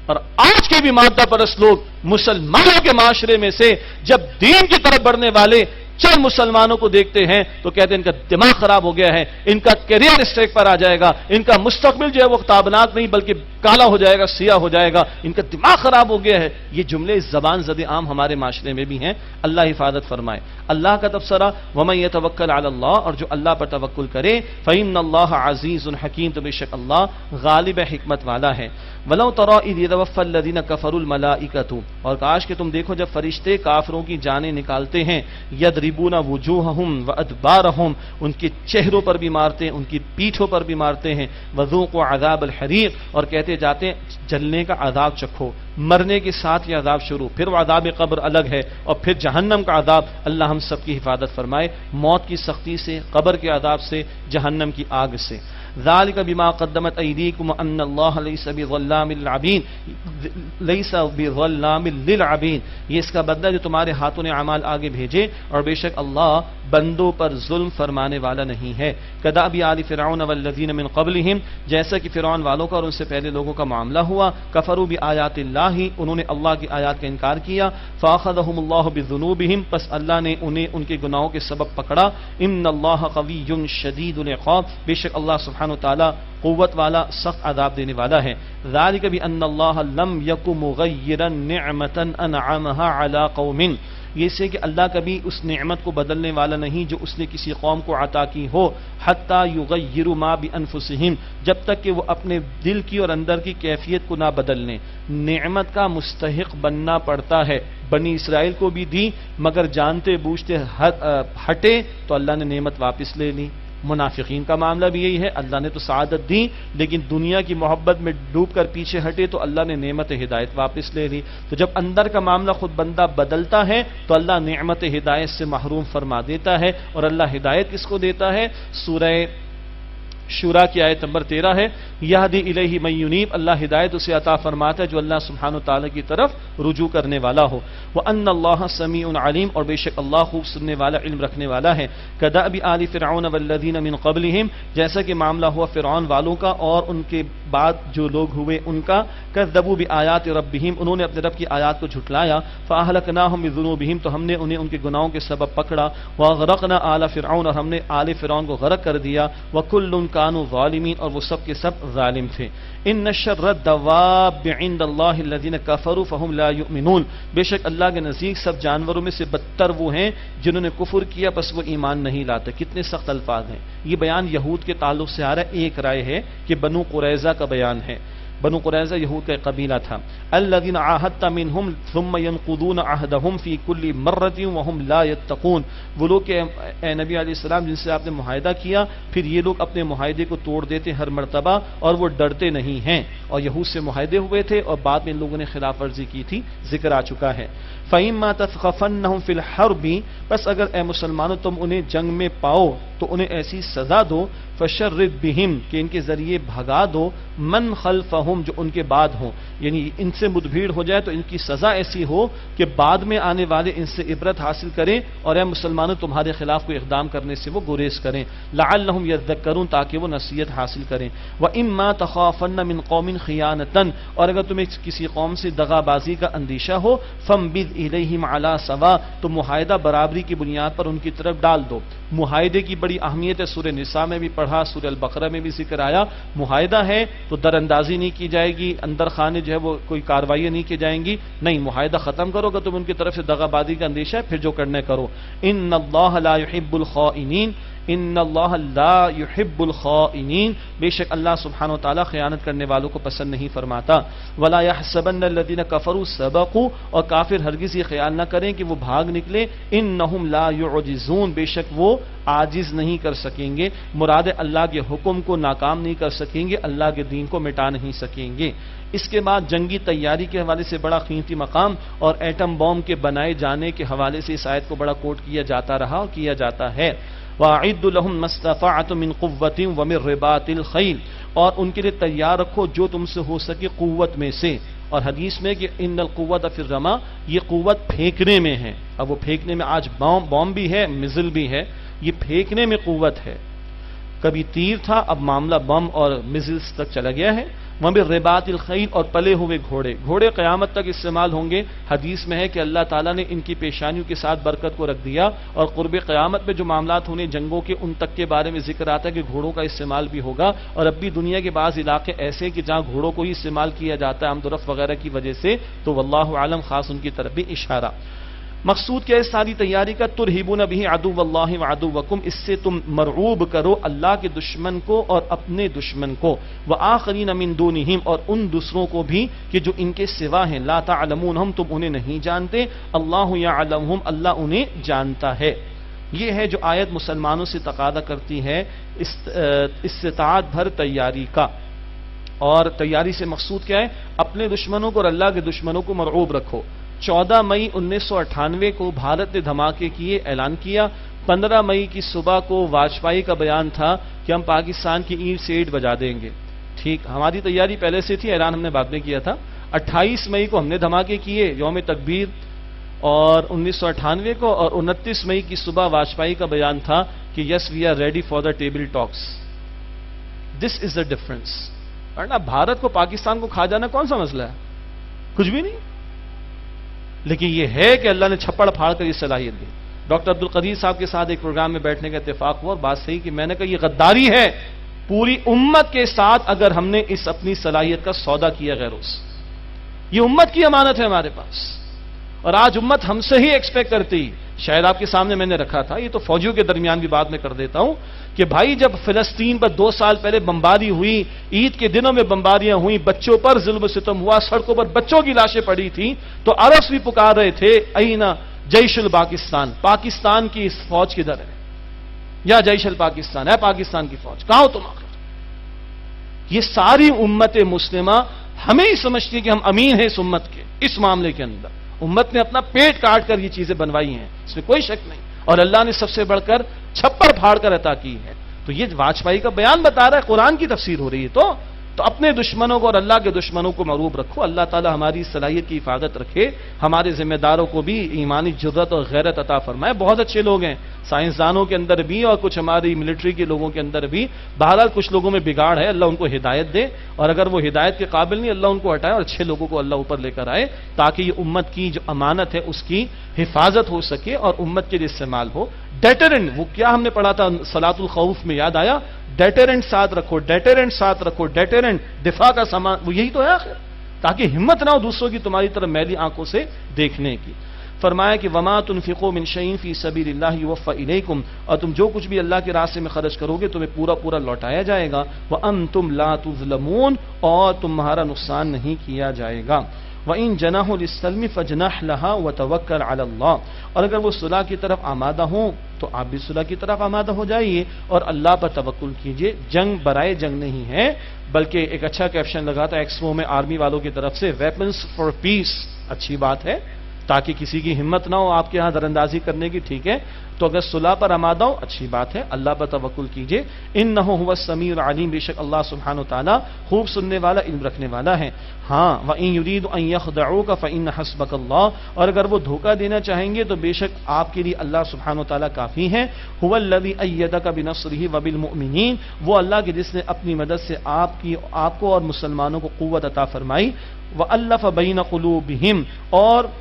اور آج کے بھی مادہ پرست لوگ مسلمانوں کے معاشرے میں سے جب دین کی طرف بڑھنے والے چند مسلمانوں کو دیکھتے ہیں تو کہتے ہیں ان کا دماغ خراب ہو گیا ہے، ان کا کیریئر اسٹیک پر آ جائے گا، ان کا مستقبل جو ہے وہ تابناک نہیں بلکہ کالا ہو جائے گا، سیاہ ہو جائے گا، ان کا دماغ خراب ہو گیا ہے. یہ جملے زبان زد عام ہمارے معاشرے میں بھی ہیں. اللہ حفاظت فرمائے. اللہ کا تبصرہ ومن یتوکل علی اللہ، اور جو اللہ پر توکل کرے فإن اللہ عزیز حکیم، تو بے شک اللہ غالب حکمت والا ہے. وَلَوْ تَرَىٰ إِذْ يَتَوَفَّى الَّذِينَ كَفَرُوا الْمَلَائِكَةُ، اور کاش کہ تم دیکھو جب فرشتے کافروں کی جانیں نکالتے ہیں، يَضْرِبُونَ وُجُوهَهُمْ وَأَدْبَارَهُمْ، ان کے چہروں پر بھی مارتے ہیں، ان کی پیٹھوں پر بھی مارتے ہیں. وَذُوقُوا عَذَابَ الْحَرِيقِ، اور کہتے جاتے ہیں جلنے کا عذاب چکھو. مرنے کے ساتھ یہ عذاب شروع، پھر وہ عذاب قبر الگ ہے، اور پھر جہنم کا عذاب. اللہ ہم سب کی حفاظت فرمائے موت کی سختی سے، قبر کے عذاب سے، جہنم کی آگ سے. ذالک بما قدمت ایدیکم ان اللہ لیس بظلام للعبید، لیس بظلام للعبید، یہ اس کا بدلہ جو تمہارے ہاتھوں نے اعمال آگے بھیجے، اور بے شک اللہ بندوں پر ظلم فرمانے والا نہیں ہے. کدأب آل فرعون والذین من قبلہم، جیسا کہ فرعون والوں کا اور ان سے پہلے لوگوں کا معاملہ ہوا. کفروا بآیات اللہ، انہوں نے اللہ کی آیات کا انکار کیا. فاخذہم اللہ بذنوبہم، پس اللہ نے انہیں ان کے گناہوں کے سبب پکڑا. ان اللہ قوی شدید العقاب، بے شک اللہ سبحانہ و تعالی قوت والا سخت عذاب دینے والا ہے. ذالک بان اللہ لم یک مغیرا نعمتا انعمها علی قوم، یہ سے کہ اللہ کبھی اس نعمت کو بدلنے والا نہیں جو اس نے کسی قوم کو عطا کی ہو. حتی یغیروا ما بانفسہم، جب تک کہ وہ اپنے دل کی اور اندر کی کیفیت کو نہ بدل لیں. نعمت کا مستحق بننا پڑتا ہے. بنی اسرائیل کو بھی دی، مگر جانتے بوجھتے ہٹے تو اللہ نے نعمت واپس لے لی. منافقین کا معاملہ بھی یہی ہے، اللہ نے تو سعادت دی لیکن دنیا کی محبت میں ڈوب کر پیچھے ہٹے تو اللہ نے نعمت ہدایت واپس لے لی. تو جب اندر کا معاملہ خود بندہ بدلتا ہے تو اللہ نعمت ہدایت سے محروم فرما دیتا ہے. اور اللہ ہدایت کس کو دیتا ہے؟ سورہ شورا کی آیت نمبر 13 ہے، یہدی الیہ من ینیب، اللہ ہدایت اسے عطا فرماتا ہے جو اللہ سبحانہ وتعالی کی طرف رجوع کرنے والا ہو. وان اللہ سمیع علیم، اور بے شک اللہ خوب سننے والا، علم رکھنے والا ہے. کدأب آل فرعون والذین من قبلہم، جیسا کہ معاملہ ہوا فرعون والوں کا اور ان کے بعد جو لوگ ہوئے ان کا. کذبوا بآیات ربہم، انہوں نے اپنے رب کی آیات کو جھٹلایا. فاہلکناہم بذنوبہم، تو ہم نے انہیں ان کے گناہوں کے سبب پکڑا. واغرقنا آل فرعون، اور ہم نے آل فرعون کو غرق کر دیا. وکل کانوا ظالمین، اور وہ سب کے سب ظالم تھے. ان شر الدواب عند اللہ الذین کفروا فهم لا یؤمنون، بے شک اللہ کے نزدیک سب جانوروں میں سے بدتر وہ ہیں جنہوں نے کفر کیا بس وہ ایمان نہیں لاتے. کتنے سخت الفاظ ہیں. یہ بیان یہود کے تعلق سے آ رہا ہے. ایک رائے ہے کہ بنو قریظہ کا بیان ہے. بنو قریظہ یہود کا ایک قبیلہ تھا. الذین عاہدت منہم ثم ينقضون عہدہم فی کل مرۃ وهم لا یتقون، وہ لوگ کہ اے نبی علیہ السلام جن سے آپ نے معاہدہ کیا پھر یہ لوگ اپنے معاہدے کو توڑ دیتے ہر مرتبہ اور وہ ڈرتے نہیں ہیں. اور یہود سے معاہدے ہوئے تھے اور بعد میں ان لوگوں نے خلاف ورزی کی تھی، ذکر آ چکا ہے. فَإِمَّا تَثْقَفَنَّهُمْ فِي الْحَرْبِ، بس اگر اے مسلمانوں تم انہیں جنگ میں پاؤ تو انہیں ایسی سزا دو، فَشَرِّدْ بِهِمْ، کہ ان کے ذریعے بھگا دو، من خلفہم، جو ان کے بعد ہوں، یعنی ان سے مدبھیڑ ہو جائے تو ان کی سزا ایسی ہو کہ بعد میں آنے والے ان سے عبرت حاصل کریں اور اے مسلمانوں تمہارے خلاف کوئی اقدام کرنے سے وہ گریز کریں. لعلہم یذکرون، تاکہ وہ نصیحت حاصل کریں. وَإِمَّا تَخَافَنَّ مِنْ قَوْمٍ خِیَانَةً، اور اگر تمہیں کسی قوم سے دغا بازی کا اندیشہ ہو، فَانبِذْ إِلَیْہِمْ عَلَى سَوَاءٍ، تو معاہدہ برابری کی بنیاد پر ان کی طرف ڈال دو. معاہدے کی بڑی اہمیت ہے، سورہ نساء میں بھی پڑھا، سورہ البقرہ میں بھی ذکر آیا. معاہدہ ہے تو در اندازی نہیں کی جائے گی، اندر خانے جو ہے وہ کوئی کارروائیاں نہیں کی جائیں گی، نہیں، معاہدہ ختم کرو گا تم ان کی طرف سے دغا بازی کا اندیشہ ہے پھر جو کرنے کرو. ان اللہ لا يحب الخائنین، ان اللہ لا يحب الخائنین، بے شک اللہ سبحانہ و تعالی خیانت کرنے والوں کو پسند نہیں فرماتا. ولا يحسبن الذين كفروا سبقوا، اور کافر ہرگز یہ خیال نہ کریں کہ وہ بھاگ نکلے. انہم لا يعجزون، بے شک وہ عاجز نہیں کر سکیں گے، مراد اللہ کے حکم کو ناکام نہیں کر سکیں گے، اللہ کے دین کو مٹا نہیں سکیں گے. اس کے بعد جنگی تیاری کے حوالے سے بڑا قیمتی مقام اور ایٹم بم کے بنائے جانے کے حوالے سے اس آیت کو بڑا کوٹ کیا جاتا رہا اور کیا جاتا ہے. وَأَعِدُّوا لَهُم مَّا اسْتَطَعْتُم مِّن قُوَّةٍ وَمِن رِّبَاطِ الْخَيْلِ، اور ان کے لیے تیار رکھو جو تم سے ہو سکے قوت میں سے. اور حدیث میں کہ ان القوت فی الرما، یہ قوت پھینکنے میں ہے. اب وہ پھینکنے میں آج بم بھی ہے، میزل بھی ہے، یہ پھینکنے میں قوت ہے. کبھی تیر تھا، اب معاملہ بم اور میزلز تک چلا گیا ہے. وَبِالرِّبَاطِ الْخَيْلِ، اور پلے ہوئے گھوڑے. گھوڑے قیامت تک استعمال ہوں گے. حدیث میں ہے کہ اللہ تعالیٰ نے ان کی پیشانیوں کے ساتھ برکت کو رکھ دیا اور قرب قیامت میں جو معاملات ہونے جنگوں کے ان تک کے بارے میں ذکر آتا ہے کہ گھوڑوں کا استعمال بھی ہوگا. اور اب بھی دنیا کے بعض علاقے ایسے کہ جہاں گھوڑوں کو ہی استعمال کیا جاتا ہے آمد و رفت وغیرہ کی وجہ سے، تو واللہ عالم خاص ان کی طرف بھی اشارہ. مقصود کیا ہے اس ساری تیاری کا؟ ترہبون بہ عدو اللہ وعدوکم، اس سے تم مرعوب کرو اللہ کے دشمن کو اور اپنے دشمن کو. وآخرین من دونہم، اور ان دوسروں کو بھی کہ جو ان کے سوا ہیں. لا تعلمونہم، تم انہیں نہیں جانتے. اللہ یعلمہم، اللہ انہیں جانتا ہے. یہ ہے جو آیت مسلمانوں سے تقاضا کرتی ہے استطاعت بھر تیاری کا. اور تیاری سے مقصود کیا ہے؟ اپنے دشمنوں کو اور اللہ کے دشمنوں کو مرعوب رکھو. 14 مئی 1998 کو بھارت نے دھماکے کیے، اعلان کیا. 15 مئی کی صبح کو واجپئی کا بیان تھا کہ ہم پاکستان کی اینٹ سے اینٹ بجا دیں گے. ٹھیک، ہماری تیاری پہلے سے تھی، اعلان ہم نے بعد میں کیا تھا. 28 مئی کو ہم نے دھماکے کیے، یوم تکبیر اور 1998 کو. اور 29 مئی کی صبح واجپئی کا بیان تھا کہ yes we are ready for the table talks. This is the difference. ورنہ بھارت کو پاکستان کو کھا جانا کون سا مسئلہ ہے؟ کچھ بھی نہیں. لیکن یہ ہے کہ اللہ نے چھپڑ پھاڑ کر یہ صلاحیت دی. ڈاکٹر عبد القدیر صاحب کے ساتھ ایک پروگرام میں بیٹھنے کا اتفاق ہوا اور بات صحیح کہ میں نے کہا یہ غداری ہے پوری امت کے ساتھ اگر ہم نے اس اپنی صلاحیت کا سودا کیا غیروں سے. یہ امت کی امانت ہے ہمارے پاس اور آج امت ہم سے ہی ایکسپیکٹ کرتی. شاید آپ کے سامنے میں نے رکھا تھا، یہ تو فوجیوں کے درمیان بھی بات میں کر دیتا ہوں کہ بھائی جب فلسطین پر 2 سال پہلے بمباری ہوئی، عید کے دنوں میں بمباریاں ہوئیں، بچوں پر ظلم و ستم ہوا، سڑکوں پر بچوں کی لاشیں پڑی تھیں، تو عربs بھی پکار رہے تھے اینا جیش الپاکستان، پاکستان کی اس فوج کدھر ہے؟ یا جیش الپاکستان، ہے پاکستان کی فوج، کہاں ہو تم آخر؟ یہ ساری امت مسلمہ ہمیں ہی سمجھتی ہے کہ ہم امین ہیں اس امت کے، اس معاملے کے اندر امت نے اپنا پیٹ کاٹ کر یہ چیزیں بنوائی ہیں، اس میں کوئی شک نہیں، اور اللہ نے سب سے بڑھ کر چھپر پھاڑ کر عطا کی ہے۔ تو یہ واجپائی کا بیان بتا رہا ہے، قرآن کی تفسیر ہو رہی ہے، تو اپنے دشمنوں کو اور اللہ کے دشمنوں کو معروف رکھو۔ اللہ تعالی ہماری صلاحیت کی حفاظت رکھے، ہمارے ذمہ داروں کو بھی ایمانی جرت اور غیرت عطا فرمائے۔ بہت اچھے لوگ ہیں سائنسدانوں کے اندر بھی، اور کچھ ہماری ملٹری کے لوگوں کے اندر بھی، بہرحال کچھ لوگوں میں بگاڑ ہے، اللہ ان کو ہدایت دے، اور اگر وہ ہدایت کے قابل نہیں اللہ ان کو ہٹائے اور اچھے لوگوں کو اللہ اوپر لے کر آئے، تاکہ یہ امت کی جو امانت ہے اس کی حفاظت ہو سکے اور امت کے لیے استعمال ہو۔ ڈیٹرنٹ، وہ کیا ہم نے پڑھا تھا صلاۃ الخوف میں، یاد آیا؟ ڈیٹرنٹ ساتھ رکھو، ڈیٹرنٹ ساتھ رکھو، ڈیٹرنٹ دفاع کا سامان، وہ یہی تو ہے آخر، تاکہ ہمت نہ ہو دوسروں کی تمہاری طرف میلی آنکھوں سے دیکھنے کی۔ فرمایا کہ وما تنفقوا من شيء في سبيل الله يوفى اليكم، اور تم جو کچھ بھی اللہ کے راستے میں خرچ کرو گے تمہیں پورا پورا لوٹایا جائے گا، وانتم لا تظلمون، اور تمہارا نقصان نہیں کیا جائے گا۔ وَإِن جَنَحُوا لِلسَّلْمِ فَاجْنَحْ لَهَا وَتَوَكَّلْ عَلَى اللَّهِ، اور اگر وہ صلح کی طرف آمادہ ہوں تو آپ بھی صلح کی طرف آمادہ ہو جائیے اور اللہ پر توکل کیجئے۔ جنگ برائے جنگ نہیں ہے، بلکہ ایک اچھا کیپشن لگا تھا ایکسپو میں آرمی والوں کی طرف سے، ویپنز فار پیس، اچھی بات ہے، تاکہ کسی کی ہمت نہ ہو آپ کے ہاں دراندازی کرنے کی، ٹھیک ہے، تو اگر صلح پر آمادہ ہو اچھی بات ہے، اللہ پر توکل کیجئے۔ انہ هو السمیع العلیم، بے شک اللہ سبحانہ وتعالی خوب سننے والا، علم رکھنے والا ہے۔ ہاں وَإِن يُرِيدُ أَن يَخْدَعُوكَ فَإِنَّ حَسْبَكَ اللَّهُ، اور اگر وہ دھوکہ دینا چاہیں گے تو بے شک آپ کے لیے اللہ سبحانہ وتعالی کافی ہیں۔ هُوَ الَّذِي أَيَّدَكَ بِنَصْرِهِ وَبِالْمُؤْمِنِينَ، وہ اللہ کے جس نے اپنی مدد سے آپ کو اور مسلمانوں کو قوت عطا فرمائی۔ وَأَلَّفَ بَيْنَ قُلُوبِهِمْ، اور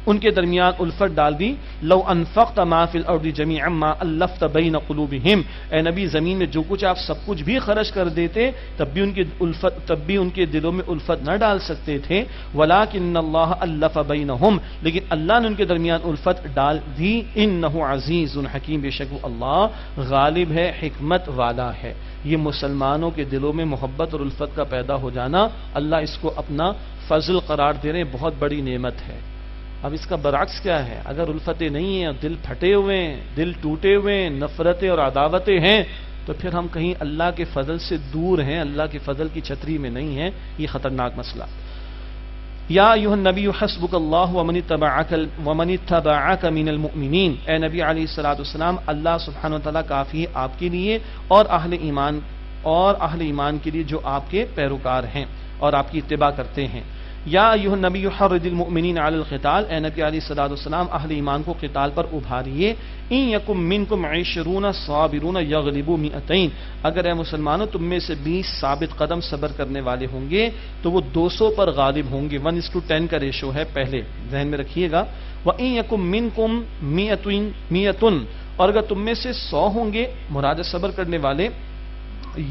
ان کے درمیان الفت ڈال دی۔ لو انفقت ما فی الارض جميعا ما الفت بین قلوبہم، اے نبی زمین میں جو کچھ آپ سب کچھ بھی خرچ کر دیتے تب بھی ان کے دلوں میں الفت نہ ڈال سکتے تھے۔ ولکن اللہ الف بینہم، لیکن اللہ نے ان کے درمیان الفت ڈال دی۔ انہ عزیز حکیم، بے شک وہ اللہ غالب ہے، حکمت والا ہے۔ یہ مسلمانوں کے دلوں میں محبت اور الفت کا پیدا ہو جانا، اللہ اس کو اپنا فضل قرار دے رہے ہیں، بہت بڑی نعمت ہے۔ اب اس کا برعکس کیا ہے؟ اگر الفتیں نہیں ہیں، دل پھٹے ہوئے ہیں، دل ٹوٹے ہوئے ہیں، نفرتیں اور عداوتیں ہیں، تو پھر ہم کہیں اللہ کے فضل سے دور ہیں، اللہ کے فضل کی چھتری میں نہیں ہیں، یہ خطرناک مسئلہ۔ یا ایھا النبی حسبک اللہ ومن اتبعک من المؤمنین، اے نبی علیہ الصلوۃ والسلام، اللہ سبحانہ وتعالی کافی ہے آپ کے لیے اور اہل ایمان کے لیے جو آپ کے پیروکار ہیں اور آپ کی اتباع کرتے ہیں۔ یا ایھا النبی حرض المؤمنین علی القتال، اے نبی علیہ الصلوۃ والسلام اہل ایمان کو قتال پر ابھاریے۔ ان یکم منکم 20 صابرون یغلبوا 200، اگر اے مسلمانوں تم میں سے 20 ثابت قدم صبر کرنے والے ہوں گے تو وہ 200 پر غالب ہوں گے۔ 1:10 کا ریشو ہے، پہلے ذہن میں رکھیے گا۔ وان یکم منکم 100، اور اگر تم میں سے 100 ہوں گے مراد صبر کرنے والے،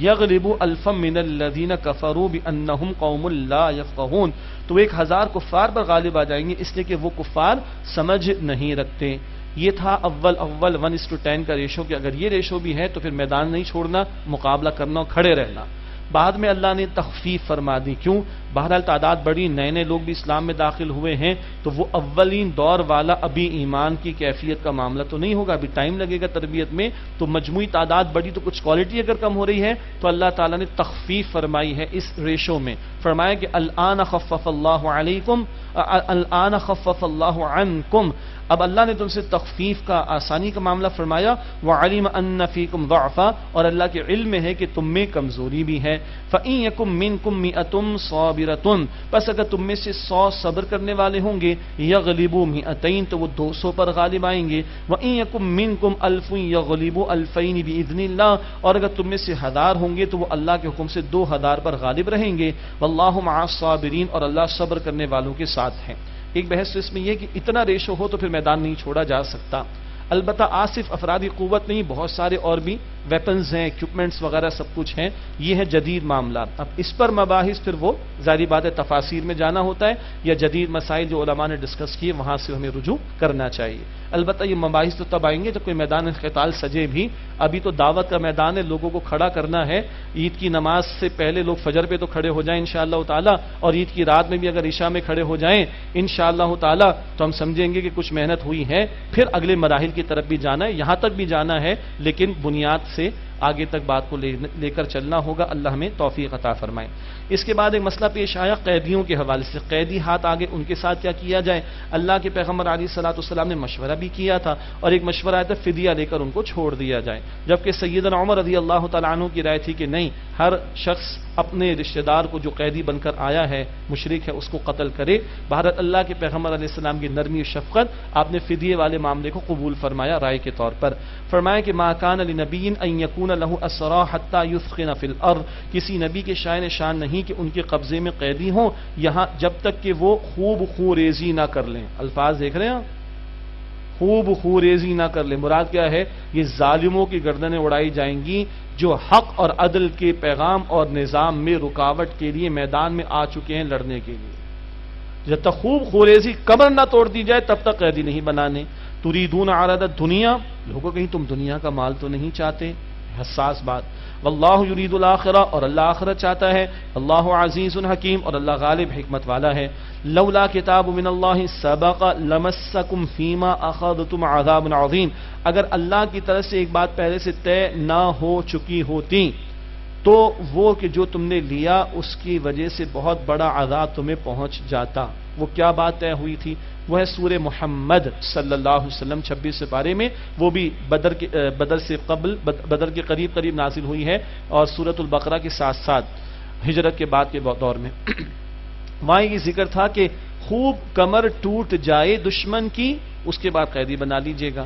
یغلبوا الفا من الذین کفروا بانہم قوم لا یفقہون، تو 1000 کفار پر غالب آ جائیں گے اس لیے کہ وہ کفار سمجھ نہیں رکھتے۔ یہ تھا اول 1:10 کا ریشو، کہ اگر یہ ریشو بھی ہے تو پھر میدان نہیں چھوڑنا، مقابلہ کرنا اور کھڑے رہنا۔ بعد میں اللہ نے تخفیف فرما دی، کیوں؟ بہرحال تعداد بڑی، نئے لوگ بھی اسلام میں داخل ہوئے ہیں، تو وہ اولین دور والا ابھی ایمان کی کیفیت کا معاملہ تو نہیں ہوگا، ابھی ٹائم لگے گا تربیت میں، تو مجموعی تعداد بڑی تو کچھ کوالٹی اگر کم ہو رہی ہے تو اللہ تعالیٰ نے تخفیف فرمائی ہے اس ریشو میں۔ فرمایا کہ الآن خفف اللہ علیکم، الآن خفف اللہ عنکم، اب اللہ نے تم سے تخفیف کا، آسانی کا معاملہ فرمایا۔ وعلم ان فیکم ضعفا، اور اللہ کے علم میں ہے کہ تم میں کمزوری بھی ہے۔ فإن یکم منکم 100 صابرۃ، پس اگر تم میں سے 100 صبر کرنے والے ہوں گے، یغلبوا 200، تو وہ 200 پر غالب آئیں گے۔ وإن یکم منکم 1000 یغلبوا 2000 بإذن اللہ، اور اگر تم میں سے 1000 ہوں گے تو وہ اللہ کے حکم سے 2000 پر غالب رہیں گے۔ واللہ مع الصابرین، اور اللہ صبر کرنے والوں کے ساتھ ہے۔ ایک بحث تو اس میں یہ کہ اتنا ریشو ہو تو پھر میدان نہیں چھوڑا جا سکتا۔ البتہ آصف افرادی قوت نہیں، بہت سارے اور بھی ویپنز ہیں، اکوپمنٹس وغیرہ سب کچھ ہیں، یہ ہے جدید معاملہ۔ اب اس پر مباحث پھر وہ ظاہری بات ہے تفاسیر میں جانا ہوتا ہے، یا جدید مسائل جو علماء نے ڈسکس کیے وہاں سے ہمیں رجوع کرنا چاہیے۔ البتہ یہ مباحث تو تب آئیں گے جب کوئی میدان قتال سجے بھی، ابھی تو دعوت کا میدان ہے، لوگوں کو کھڑا کرنا ہے۔ عید کی نماز سے پہلے لوگ فجر پہ تو کھڑے ہو جائیں انشاءاللہ تعالی، اور عید کی رات میں بھی اگر عشاء میں کھڑے ہو جائیں انشاءاللہ تعالی تو ہم سمجھیں گے کہ کچھ محنت ہوئی ہے، پھر اگلے مراحل کی طرف بھی جانا ہے، یہاں تک بھی جانا ہے، لیکن بنیاد سے آگے تک بات کو لے کر چلنا ہوگا۔ اللہ ہمیں توفیق عطا فرمائے۔ اس کے بعد ایک مسئلہ پیش آیا قیدیوں کے حوالے سے، قیدی ہاتھ آگے ان کے ساتھ کیا کیا جائے؟ اللہ کے پیغمبر علیہ الصلوۃ والسلام نے مشورہ بھی کیا تھا، اور ایک مشورہ آیا تھا فدیہ لے کر ان کو چھوڑ دیا جائے، جبکہ سیدنا عمر رضی اللہ تعالیٰ عنہ کی رائے تھی کہ نہیں، ہر شخص اپنے رشتہ دار کو جو قیدی بن کر آیا ہے، مشرک ہے، اس کو قتل کرے۔ بہرحال اللہ کے پیغمبر علیہ السلام کی نرمی و شفقت، آپ نے فدیے والے معاملے کو قبول فرمایا رائے کے طور پر۔ فرمایا کہ ما کان لنبی ان یکون له اسرى حتى یثخن فی الارض، کسی نبی کے شائن شان نہیں کہ ان کے قبضے میں قیدی ہوں یہاں جب تک کہ وہ خوب خوریزی نہ کر لیں۔ الفاظ دیکھ رہے ہیں، خوب خوریزی نہ کر لیں، مراد کیا ہے؟ یہ ظالموں کی گردنیں اڑائی جائیں گی جو حق اور عدل کے پیغام اور نظام میں رکاوٹ کے لیے میدان میں آ چکے ہیں لڑنے کے لیے۔ جب تک خوب خوریزی کمر نہ توڑ دی جائے تب تک قیدی نہیں بنانے۔ تریدون عرض الدنیا، لوگوں کہیں تم دنیا کا مال تو نہیں چاہتے؟ حساس بات۔ واللہ یرید الاخرہ، اور اللہ آخرت چاہتا ہے۔ اللہ عزیز حکیم، اور اللہ غالب حکمت والا ہے۔ لولا کتاب من اللہ سبق لمسکم فیما اخذتم عذاب عظیم، اگر اللہ کی طرف سے ایک بات پہلے سے طے نہ ہو چکی ہوتی تو وہ کہ جو تم نے لیا اس کی وجہ سے بہت بڑا عذاب تمہیں پہنچ جاتا۔ وہ کیا بات طے ہوئی تھی؟ وہ ہے سورہ محمد صلی اللہ علیہ وسلم 26 سپارے میں، وہ بھی بدر سے قبل، بدر کے قریب قریب نازل ہوئی ہے، اور سورۃ البقرہ کے ساتھ ساتھ ہجرت کے بعد کے دور میں۔ وہاں یہ ذکر تھا کہ خوب کمر ٹوٹ جائے دشمن کی، اس کے بعد قیدی بنا لیجیے گا،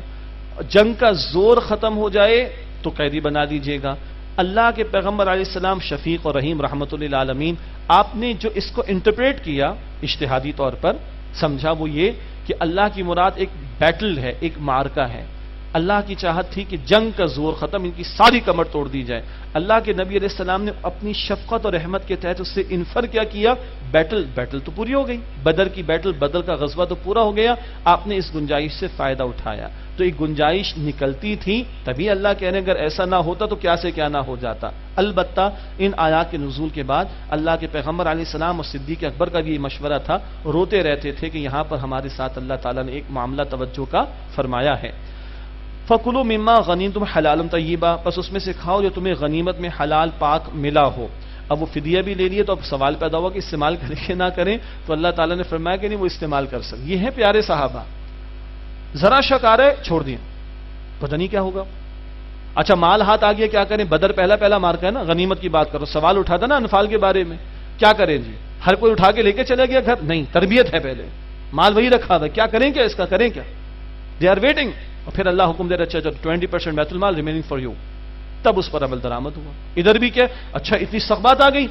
جنگ کا زور ختم ہو جائے تو قیدی بنا لیجیے گا۔ اللہ کے پیغمبر علیہ السلام شفیق اور رحیم رحمت للعالمین، آپ نے جو اس کو انٹرپریٹ کیا اجتہادی طور پر، سمجھا وہ یہ کہ اللہ کی مراد ایک بیٹل ہے، ایک معرکہ ہے۔ اللہ کی چاہت تھی کہ جنگ کا زور ختم، ان کی ساری کمر توڑ دی جائے۔ اللہ کے نبی علیہ السلام نے اپنی شفقت اور رحمت کے تحت اس سے انفر کیا کیا؟ بیٹل تو پوری ہو گئی، بدر کی بیٹل، بدر کا غزوہ تو پورا ہو گیا، آپ نے اس گنجائش سے فائدہ اٹھایا۔ تو ایک گنجائش نکلتی تھی، تبھی اللہ کہنے اگر ایسا نہ ہوتا تو کیا سے کیا نہ ہو جاتا۔ البتہ ان آیات کے نزول کے بعد اللہ کے پیغمبر علیہ السلام اور صدیق اکبر کا بھی یہ مشورہ تھا، روتے رہتے تھے کہ یہاں پر ہمارے ساتھ اللہ تعالیٰ نے ایک معاملہ توجہ کا فرمایا ہے۔ فَكُلُوا مِمَّا غَنِمْتُمْ حَلَالًا طَيِّبًا، بس اس میں سے کھاؤ جو تمہیں غنیمت میں حلال پاک ملا ہو۔ اب وہ فدیہ بھی لے لیے تو اب سوال پیدا ہوا کہ استعمال کریں کہ نہ کریں، تو اللہ تعالیٰ نے فرمایا کہ نہیں، وہ استعمال کر سکتے۔ یہ ہیں پیارے صحابہ، ذرا شک آ رہا ہے چھوڑ دیں، پتہ نہیں کیا ہوگا۔ اچھا مال ہاتھ آ گیا، کیا کریں؟ بدر پہلا مارکا ہے نا، غنیمت کی بات کرو، سوال اٹھا تھا نا انفال کے بارے میں، کیا کریں جی؟ ہر کوئی اٹھا کے لے کے چلا گیا گھر؟ نہیں، تربیت ہے، پہلے مال وہی رکھا تھا، کیا کریں، کیا اس کا کریں کیا؟ دے آر ویٹنگ، اور پھر اللہ حکم دے رہا، اچھا 20% بیت المال ریمیننگ فار یو، تب اس پر عمل درآمد ہوا۔ ادھر بھی کیا، اچھا اتنی سخت بات آ گئی،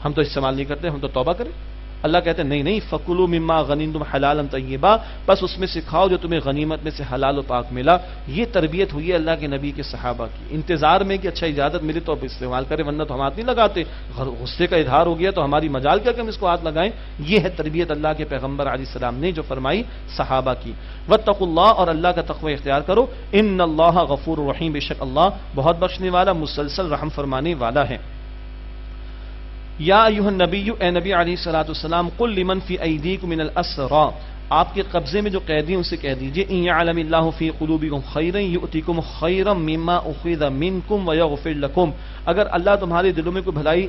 ہم تو استعمال نہیں کرتے، ہم تو توبہ کریں۔ اللہ کہتے ہیں نہیں، فَكُلُوا مِمَّا غَنِمْتُمْ حَلَالًا طَيِّبًا، بس اس میں سے کھاؤ جو تمہیں غنیمت میں سے حلال و پاک ملا۔ یہ تربیت ہوئی ہے اللہ کے نبی کے صحابہ کی، انتظار میں کہ اچھا اجازت ملی تو اب استعمال کریں، ورنہ تو ہم ہاتھ نہیں لگاتے، غصے کا اظہار ہو گیا تو ہماری مجال کیا کہ ہم اس کو ہاتھ لگائیں۔ یہ ہے تربیت اللہ کے پیغمبر علیہ السلام نے جو فرمائی صحابہ کی۔ واتقوا اللہ، اور اللہ کا تقوی اختیار کرو۔ ان اللہ غفور رحیم، بے شک اللہ بہت بخشنے والا، مسلسل رحم فرمانے والا ہے۔ یا ایھا النبی، اے نبی علیہ الصلوۃ والسلام، قل لمن فی ایدیکم من الاسرى، آپ کے قبضے میں جو قیدی ہیں اسے کہہ دیجئے، ان یعلم اللہ فی قلوبکم خیرا یؤتکم خیرا مما اخذ منکم ویغفر لکم، اگر اللہ تمہارے دلوں میں کوئی بھلائی،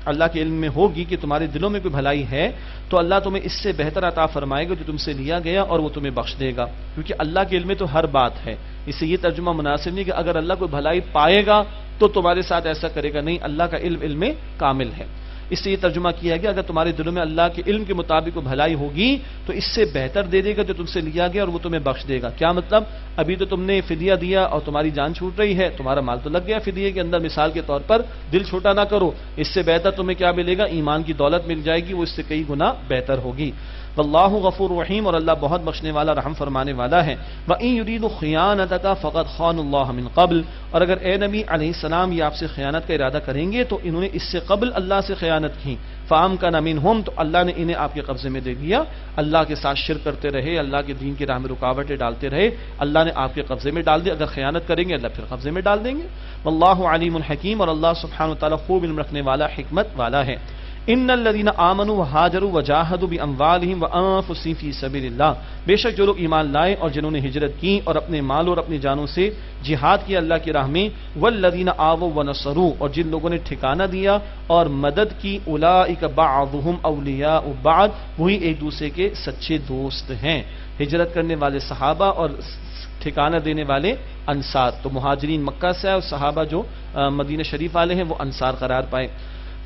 اللہ کے علم میں ہوگی کہ تمہارے دلوں میں کوئی بھلائی ہے تو اللہ تمہیں اس سے بہتر عطا فرمائے گا جو تم سے لیا گیا، اور وہ تمہیں بخش دے گا، کیونکہ اللہ کے علم میں تو ہر بات ہے۔ اس سے یہ ترجمہ مناسب نہیں کہ اگر اللہ کوئی بھلائی پائے گا تو تمہارے ساتھ ایسا کرے گا، نہیں، اللہ کا علم کامل ہے۔ اس سے یہ ترجمہ کیا گیا اگر تمہارے دلوں میں اللہ کے علم کے مطابق وہ بھلائی ہوگی تو اس سے بہتر دے دے گا جو تم سے لیا گیا، اور وہ تمہیں بخش دے گا۔ کیا مطلب؟ ابھی تو تم نے فدیہ دیا اور تمہاری جان چھوٹ رہی ہے، تمہارا مال تو لگ گیا فدیہ کے اندر، مثال کے طور پر، دل چھوٹا نہ کرو، اس سے بہتر تمہیں کیا ملے گا؟ ایمان کی دولت مل جائے گی، وہ اس سے کئی گنا بہتر ہوگی۔ واللہ غفور رحیم، اور اللہ بہت بخشنے والا، رحم فرمانے والا ہے۔ وَإِن يُرِيدُوا خِيَانَتَكَ فَقَدْ خَانُوا اللَّهَ مِن قَبْلُ، اور اگر اے نبی علیہ السلام یہ آپ سے خیانت کا ارادہ کریں گے تو انہوں نے اس سے قبل اللہ سے خیانت کی۔ فَأَمْكَنَ مِنْهُمْ، تو اللہ نے انہیں آپ کے قبضے میں دے دیا، اللہ کے ساتھ شرک کرتے رہے، اللہ کے دین کی راہ میں رکاوٹیں ڈالتے رہے، اللہ نے آپ کے قبضے میں ڈال دیا۔ اگر خیانت کریں گے اللہ پھر قبضے میں ڈال دیں گے۔ واللہ علیم حکیم، اور اللہ سبحانہ وتعالی خوب علم رکھنے والا، حکمت والا ہے۔ ان الذین آمنوا وہاجروا وجاہدوا باموالہم وانفسہم فی سبیل اللہ، بے شک جو لوگ ایمان لائے اور جنہوں نے ہجرت کی اور اپنے مال اور اپنی جانوں سے جہاد کیا اللہ کی راہ میں، والذین آووا ونصروا، اور جن لوگوں نے ٹھکانہ دیا اور مدد کی، اولئک بعضهم اولیاء بعض، وہی ایک دوسرے کے سچے دوست ہیں۔ ہجرت کرنے والے صحابہ اور ٹھکانہ دینے والے انصار، تو مہاجرین مکہ سے اور صحابہ جو مدینہ شریف والے ہیں وہ انصار قرار پائے۔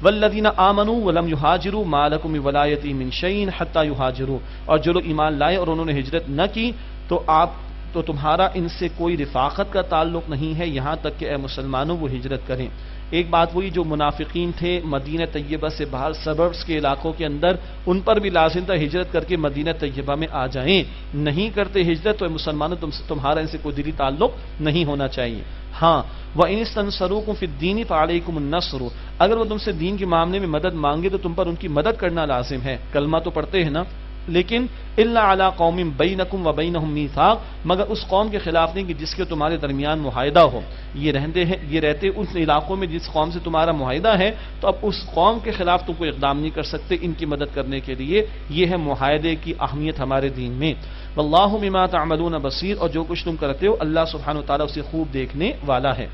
والذین آمنوا ولم یہاجروا ما لکم من ولایتہم من شیء حتی یہاجروا، اور جو لوگ ایمان لائے اور انہوں نے ہجرت نہ کی تو تمہارا ان سے کوئی رفاقت کا تعلق نہیں ہے یہاں تک کہ اے مسلمانوں وہ ہجرت کریں۔ ایک بات وہی جو منافقین تھے مدینہ طیبہ سے باہر سبربس کے علاقوں کے اندر، ان پر بھی لازم تھا ہجرت کر کے مدینہ طیبہ میں آ جائیں، نہیں کرتے ہجرت تو مسلمانوں تمہارا ان سے کوئی دلی تعلق نہیں ہونا چاہیے۔ ہاں وَإِنِ اسْتَنصَرُوكُمْ فِي الدِّينِ فَعَلَيْكُمُ النَّصْرُ، اگر وہ تم سے دین کے معاملے میں مدد مانگے تو تم پر ان کی مدد کرنا لازم ہے، کلمہ تو پڑھتے ہیں نا، لیکن الا علی قوم بینکم و بینہم میثاق، مگر اس قوم کے خلاف نہیں کہ جس کے تمہارے درمیان معاہدہ ہو، یہ رہتے ان علاقوں میں جس قوم سے تمہارا معاہدہ ہے، تو اب اس قوم کے خلاف تم کوئی اقدام نہیں کر سکتے ان کی مدد کرنے کے لیے۔ یہ ہے معاہدے کی اہمیت ہمارے دین میں۔ واللہ بما تعملون بصیر، اور جو کچھ تم کرتے ہو اللہ سبحانہ وتعالی اسے خوب دیکھنے والا ہے۔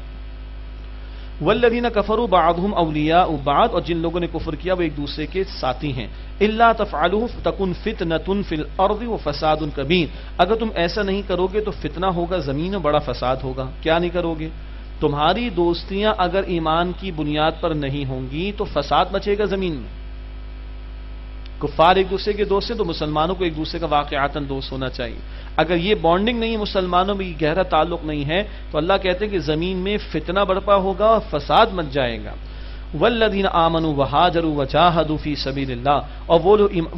والذین کفروا بعضهم اولیاء بعض، اور جن لوگوں نے کفر کیا وہ ایک دوسرے کے ساتھی ہیں۔ الا تفعلوا تکن فتنۃ فی الارض وفساد کبیر، اگر تم ایسا نہیں کرو گے تو فتنہ ہوگا زمین میں، بڑا فساد ہوگا۔ کیا نہیں کرو گے؟ تمہاری دوستیاں اگر ایمان کی بنیاد پر نہیں ہوں گی تو فساد مچے گا زمین میں۔ کفار ایک دوسرے کے دوست ہیں تو مسلمانوں کو ایک دوسرے کا واقعاتاً دوست ہونا چاہیے۔ اگر یہ بانڈنگ نہیں ہے، مسلمانوں میں یہ گہرا تعلق نہیں ہے، تو اللہ کہتے ہیں کہ زمین میں فتنہ برپا ہوگا اور فساد مچ جائے گا۔ والذین آمنوا وہاجروا وجاہدوا فی سبیل اللہ، اور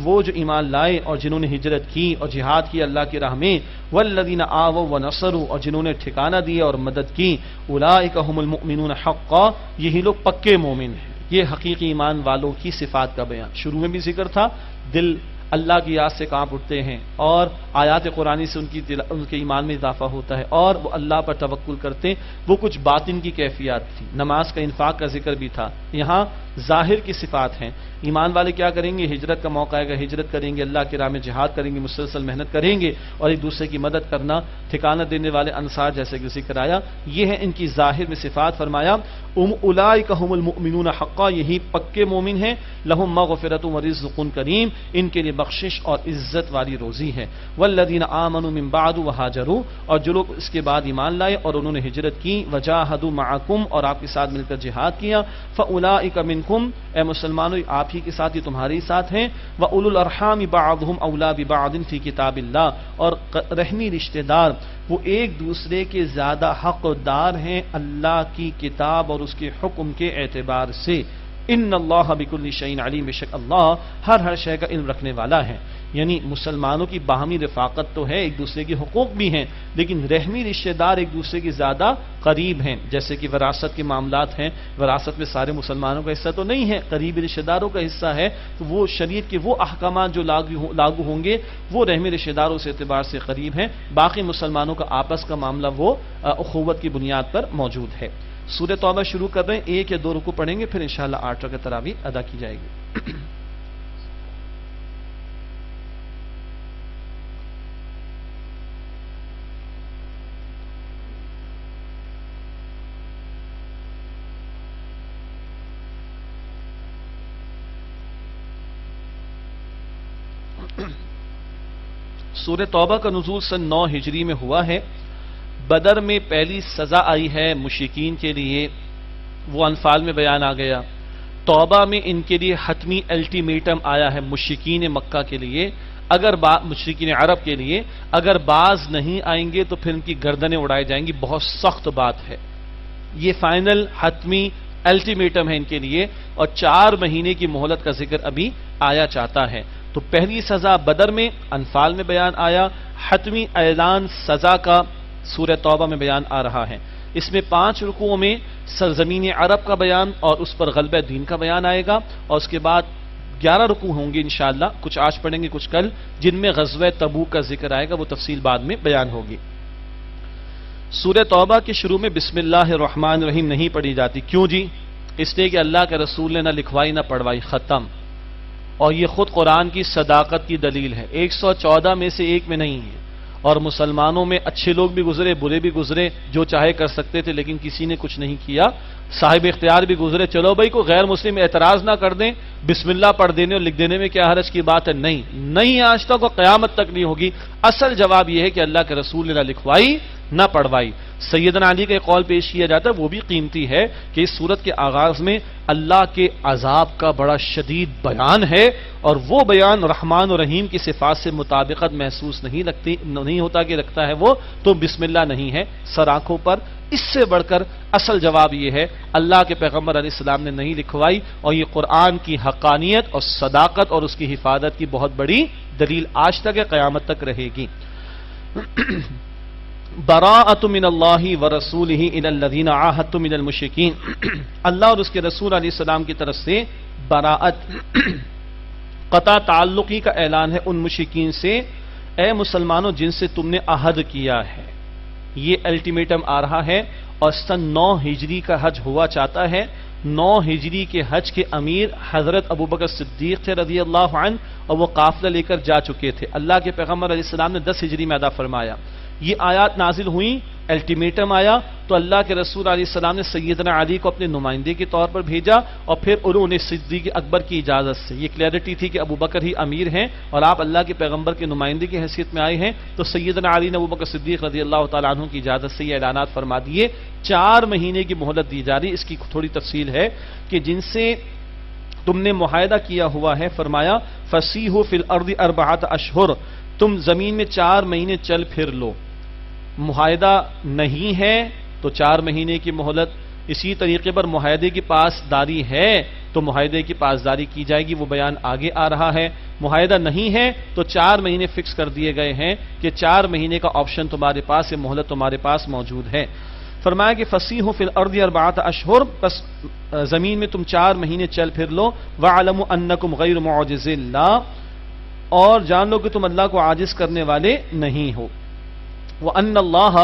وہ جو ایمان لائے اور جنہوں نے ہجرت کی اور جہاد کی اللہ کی راہ میں، والذین آووا ونصروا، اور جنہوں نے ٹھکانہ دیا اور مدد کی، اولئک هم المؤمنون حقا، یہی لوگ پکے مومن ہیں۔ یہ حقیقی ایمان والوں کی صفات کا بیان، شروع میں بھی ذکر تھا، دل اللہ کی یاد سے کانپ اٹھتے ہیں اور آیات قرآنی سے ان کے ایمان میں اضافہ ہوتا ہے، اور وہ اللہ پر توکل کرتے ہیں۔ وہ کچھ باطن کی کیفیات تھی، نماز کا انفاق کا ذکر بھی تھا، یہاں ظاہر کی صفات ہیں۔ ایمان والے کیا کریں گے؟ ہجرت کا موقع آئے گا ہجرت کریں گے، اللہ کی راہ میں جہاد کریں گے، مسلسل محنت کریں گے اور ایک دوسرے کی مدد کرنا، ٹھکانہ دینے والے انصار جیسے کہ ذکر آیا، یہ ہے ان کی ظاہر میں صفات۔ فرمایا اولئک هم المؤمنون حقا، یہی پکے مومن ہیں، لہم مغفرۃ ورزق کریم، ان کے لیے بخشش اور عزت والی روزی ہے۔ والذین آمنوا من بعد وہاجروا، اور جو لوگ اس کے بعد ایمان لائے اور انہوں نے ہجرت کی، وجاہدوا معکم، اور آپ کے ساتھ مل کر جہاد کیا، فاولئک منکم، اے مسلمانوں آپ ہی کے ساتھ، یہ تمہارے ساتھ ہیں، واولو الارحام بعضهم اولی ببعض فی کتاب اللہ، اور رحمی رشتہ دار وہ ایک دوسرے کے زیادہ حقدار ہیں اللہ کی کتاب اور اس کے حکم کے اعتبار سے۔ ان اللہ بکل شیء علیم، بے شک اللہ ہر شے کا علم رکھنے والا ہے۔ یعنی مسلمانوں کی باہمی رفاقت تو ہے، ایک دوسرے کے حقوق بھی ہیں، لیکن رحمی رشتہ دار ایک دوسرے کے زیادہ قریب ہیں، جیسے کہ وراثت کے معاملات ہیں، وراثت میں سارے مسلمانوں کا حصہ تو نہیں ہے، قریبی رشتہ داروں کا حصہ ہے، تو وہ شریعت کے وہ احکامات جو لاگو ہوں گے وہ رحمی رشتہ داروں سے اعتبار سے قریب ہیں، باقی مسلمانوں کا آپس کا معاملہ وہ اخوت کی بنیاد پر موجود ہے۔ سورہ توبہ شروع کر رہے ہیں، 1 یا 2 رکوع پڑھیں گے، پھر انشاءاللہ 8 رکعت تراویح ادا کی جائے گی۔ سورہ توبہ کا نزول سن 9 ہجری میں ہوا ہے۔ بدر میں پہلی سزا آئی ہے مشرکین کے لیے، وہ انفال میں بیان آ گیا۔ توبہ میں ان کے لیے حتمی الٹیمیٹم آیا ہے مشرکین مکہ کے لیے، مشرکین عرب کے لیے، اگر باز نہیں آئیں گے تو پھر ان کی گردنیں اڑائی جائیں گی، بہت سخت بات ہے۔ یہ فائنل حتمی الٹیمیٹم ہے ان کے لیے، اور 4 مہینے کی مہلت کا ذکر ابھی آیا چاہتا ہے۔ تو پہلی سزا بدر میں، انفال میں بیان آیا، حتمی اعلان سزا کا سورہ توبہ میں بیان آ رہا ہے۔ اس میں 5 رکوعوں میں سرزمین عرب کا بیان اور اس پر غلبہ دین کا بیان آئے گا، اور اس کے بعد 11 رکوع ہوں گے انشاءاللہ، کچھ آج پڑھیں گے کچھ کل، جن میں غزوہ تبوک کا ذکر آئے گا، وہ تفصیل بعد میں بیان ہوگی۔ سورہ توبہ کے شروع میں بسم اللہ الرحمن الرحیم نہیں پڑھی جاتی، کیوں جی؟ اس لیے کہ اللہ کے رسول نے نہ لکھوائی نہ پڑھوائی، ختم. اور یہ خود قرآن کی صداقت کی دلیل ہے. 114 میں سے ایک میں نہیں ہے. اور مسلمانوں میں اچھے لوگ بھی گزرے، برے بھی گزرے، جو چاہے کر سکتے تھے لیکن کسی نے کچھ نہیں کیا. صاحب اختیار بھی گزرے. چلو بھائی کوئی غیر مسلم اعتراض نہ کر دیں، بسم اللہ پڑھ دینے اور لکھ دینے میں کیا حرج کی بات ہے؟ نہیں آج تک اور قیامت تک نہیں ہوگی. اصل جواب یہ ہے کہ اللہ کے رسول نے نہ لکھوائی نہ پڑھوائی. سیدنا علی کا ایک قول پیش کیا جاتا ہے، وہ بھی قیمتی ہے، کہ اس سورت کے آغاز میں اللہ کے عذاب کا بڑا شدید بیان ہے، اور وہ بیان رحمان و رحیم کی صفات سے مطابقت محسوس نہیں ہوتا کہ رکھتا ہے وہ تو بسم اللہ نہیں ہے سر آنکھوں پر. اس سے بڑھ کر اصل جواب یہ ہے اللہ کے پیغمبر علیہ السلام نے نہیں لکھوائی، اور یہ قرآن کی حقانیت اور صداقت اور اس کی حفاظت کی بہت بڑی دلیل آج تک ہے، قیامت تک رہے گی. براءۃ من اللہ ورسولہ الی الذین عاہدتم من المشرکین. اللہ اور اس کے رسول علیہ السلام کی طرف سے براءت، قطع تعلقی کا اعلان ہے ان مشرکین سے، اے مسلمانوں جن سے تم نے عہد کیا ہے. یہ الٹیمیٹم آ رہا ہے، اور سن 9 ہجری کا حج ہوا چاہتا ہے. 9 ہجری کے حج کے امیر حضرت ابوبکر صدیق تھے رضی اللہ عنہ، اور وہ قافلہ لے کر جا چکے تھے. اللہ کے پیغمبر علیہ السلام نے 10 ہجری میں ادا فرمایا. یہ آیات نازل ہوئیں، الٹیمیٹم آیا، تو اللہ کے رسول علیہ السلام نے سیدنا علی کو اپنے نمائندے کے طور پر بھیجا، اور پھر انہوں نے صدیق اکبر کی اجازت سے، یہ کلیئرٹی تھی کہ ابو بکر ہی امیر ہیں اور آپ اللہ کے پیغمبر کے نمائندے کی حیثیت میں آئے ہیں، تو سیدنا علی نے ابو بکر صدیق رضی اللہ تعالیٰ عنہ کی اجازت سے یہ اعلانات فرما دیے. 4 مہینے کی مہلت دی جا رہی. اس کی تھوڑی تفصیل ہے کہ جن سے تم نے معاہدہ کیا ہوا ہے، فرمایا فسیحوا فی الارض 4 اشہر، تم زمین میں 4 مہینے چل پھر لو. معاہدہ نہیں ہے تو 4 مہینے کی مہلت. اسی طریقے پر معاہدے کی پاسداری ہے تو معاہدے کی پاسداری کی جائے گی، وہ بیان آگے آ رہا ہے. معاہدہ نہیں ہے تو 4 مہینے فکس کر دیے گئے ہیں کہ 4 مہینے کا آپشن تمہارے پاس ہے، مہلت تمہارے پاس موجود ہے. فرمایا کہ فسیحوا فی الارض 4 اشہر، بس زمین میں تم 4 مہینے چل پھر لو. وَاعْلَمُوا أَنَّكُمْ غَيْرُ مُعْجِزِ اللَّهِ، اور جان لو کہ تم اللہ کو عاجز کرنے والے نہیں ہو. وَأَنَّ اللَّهَ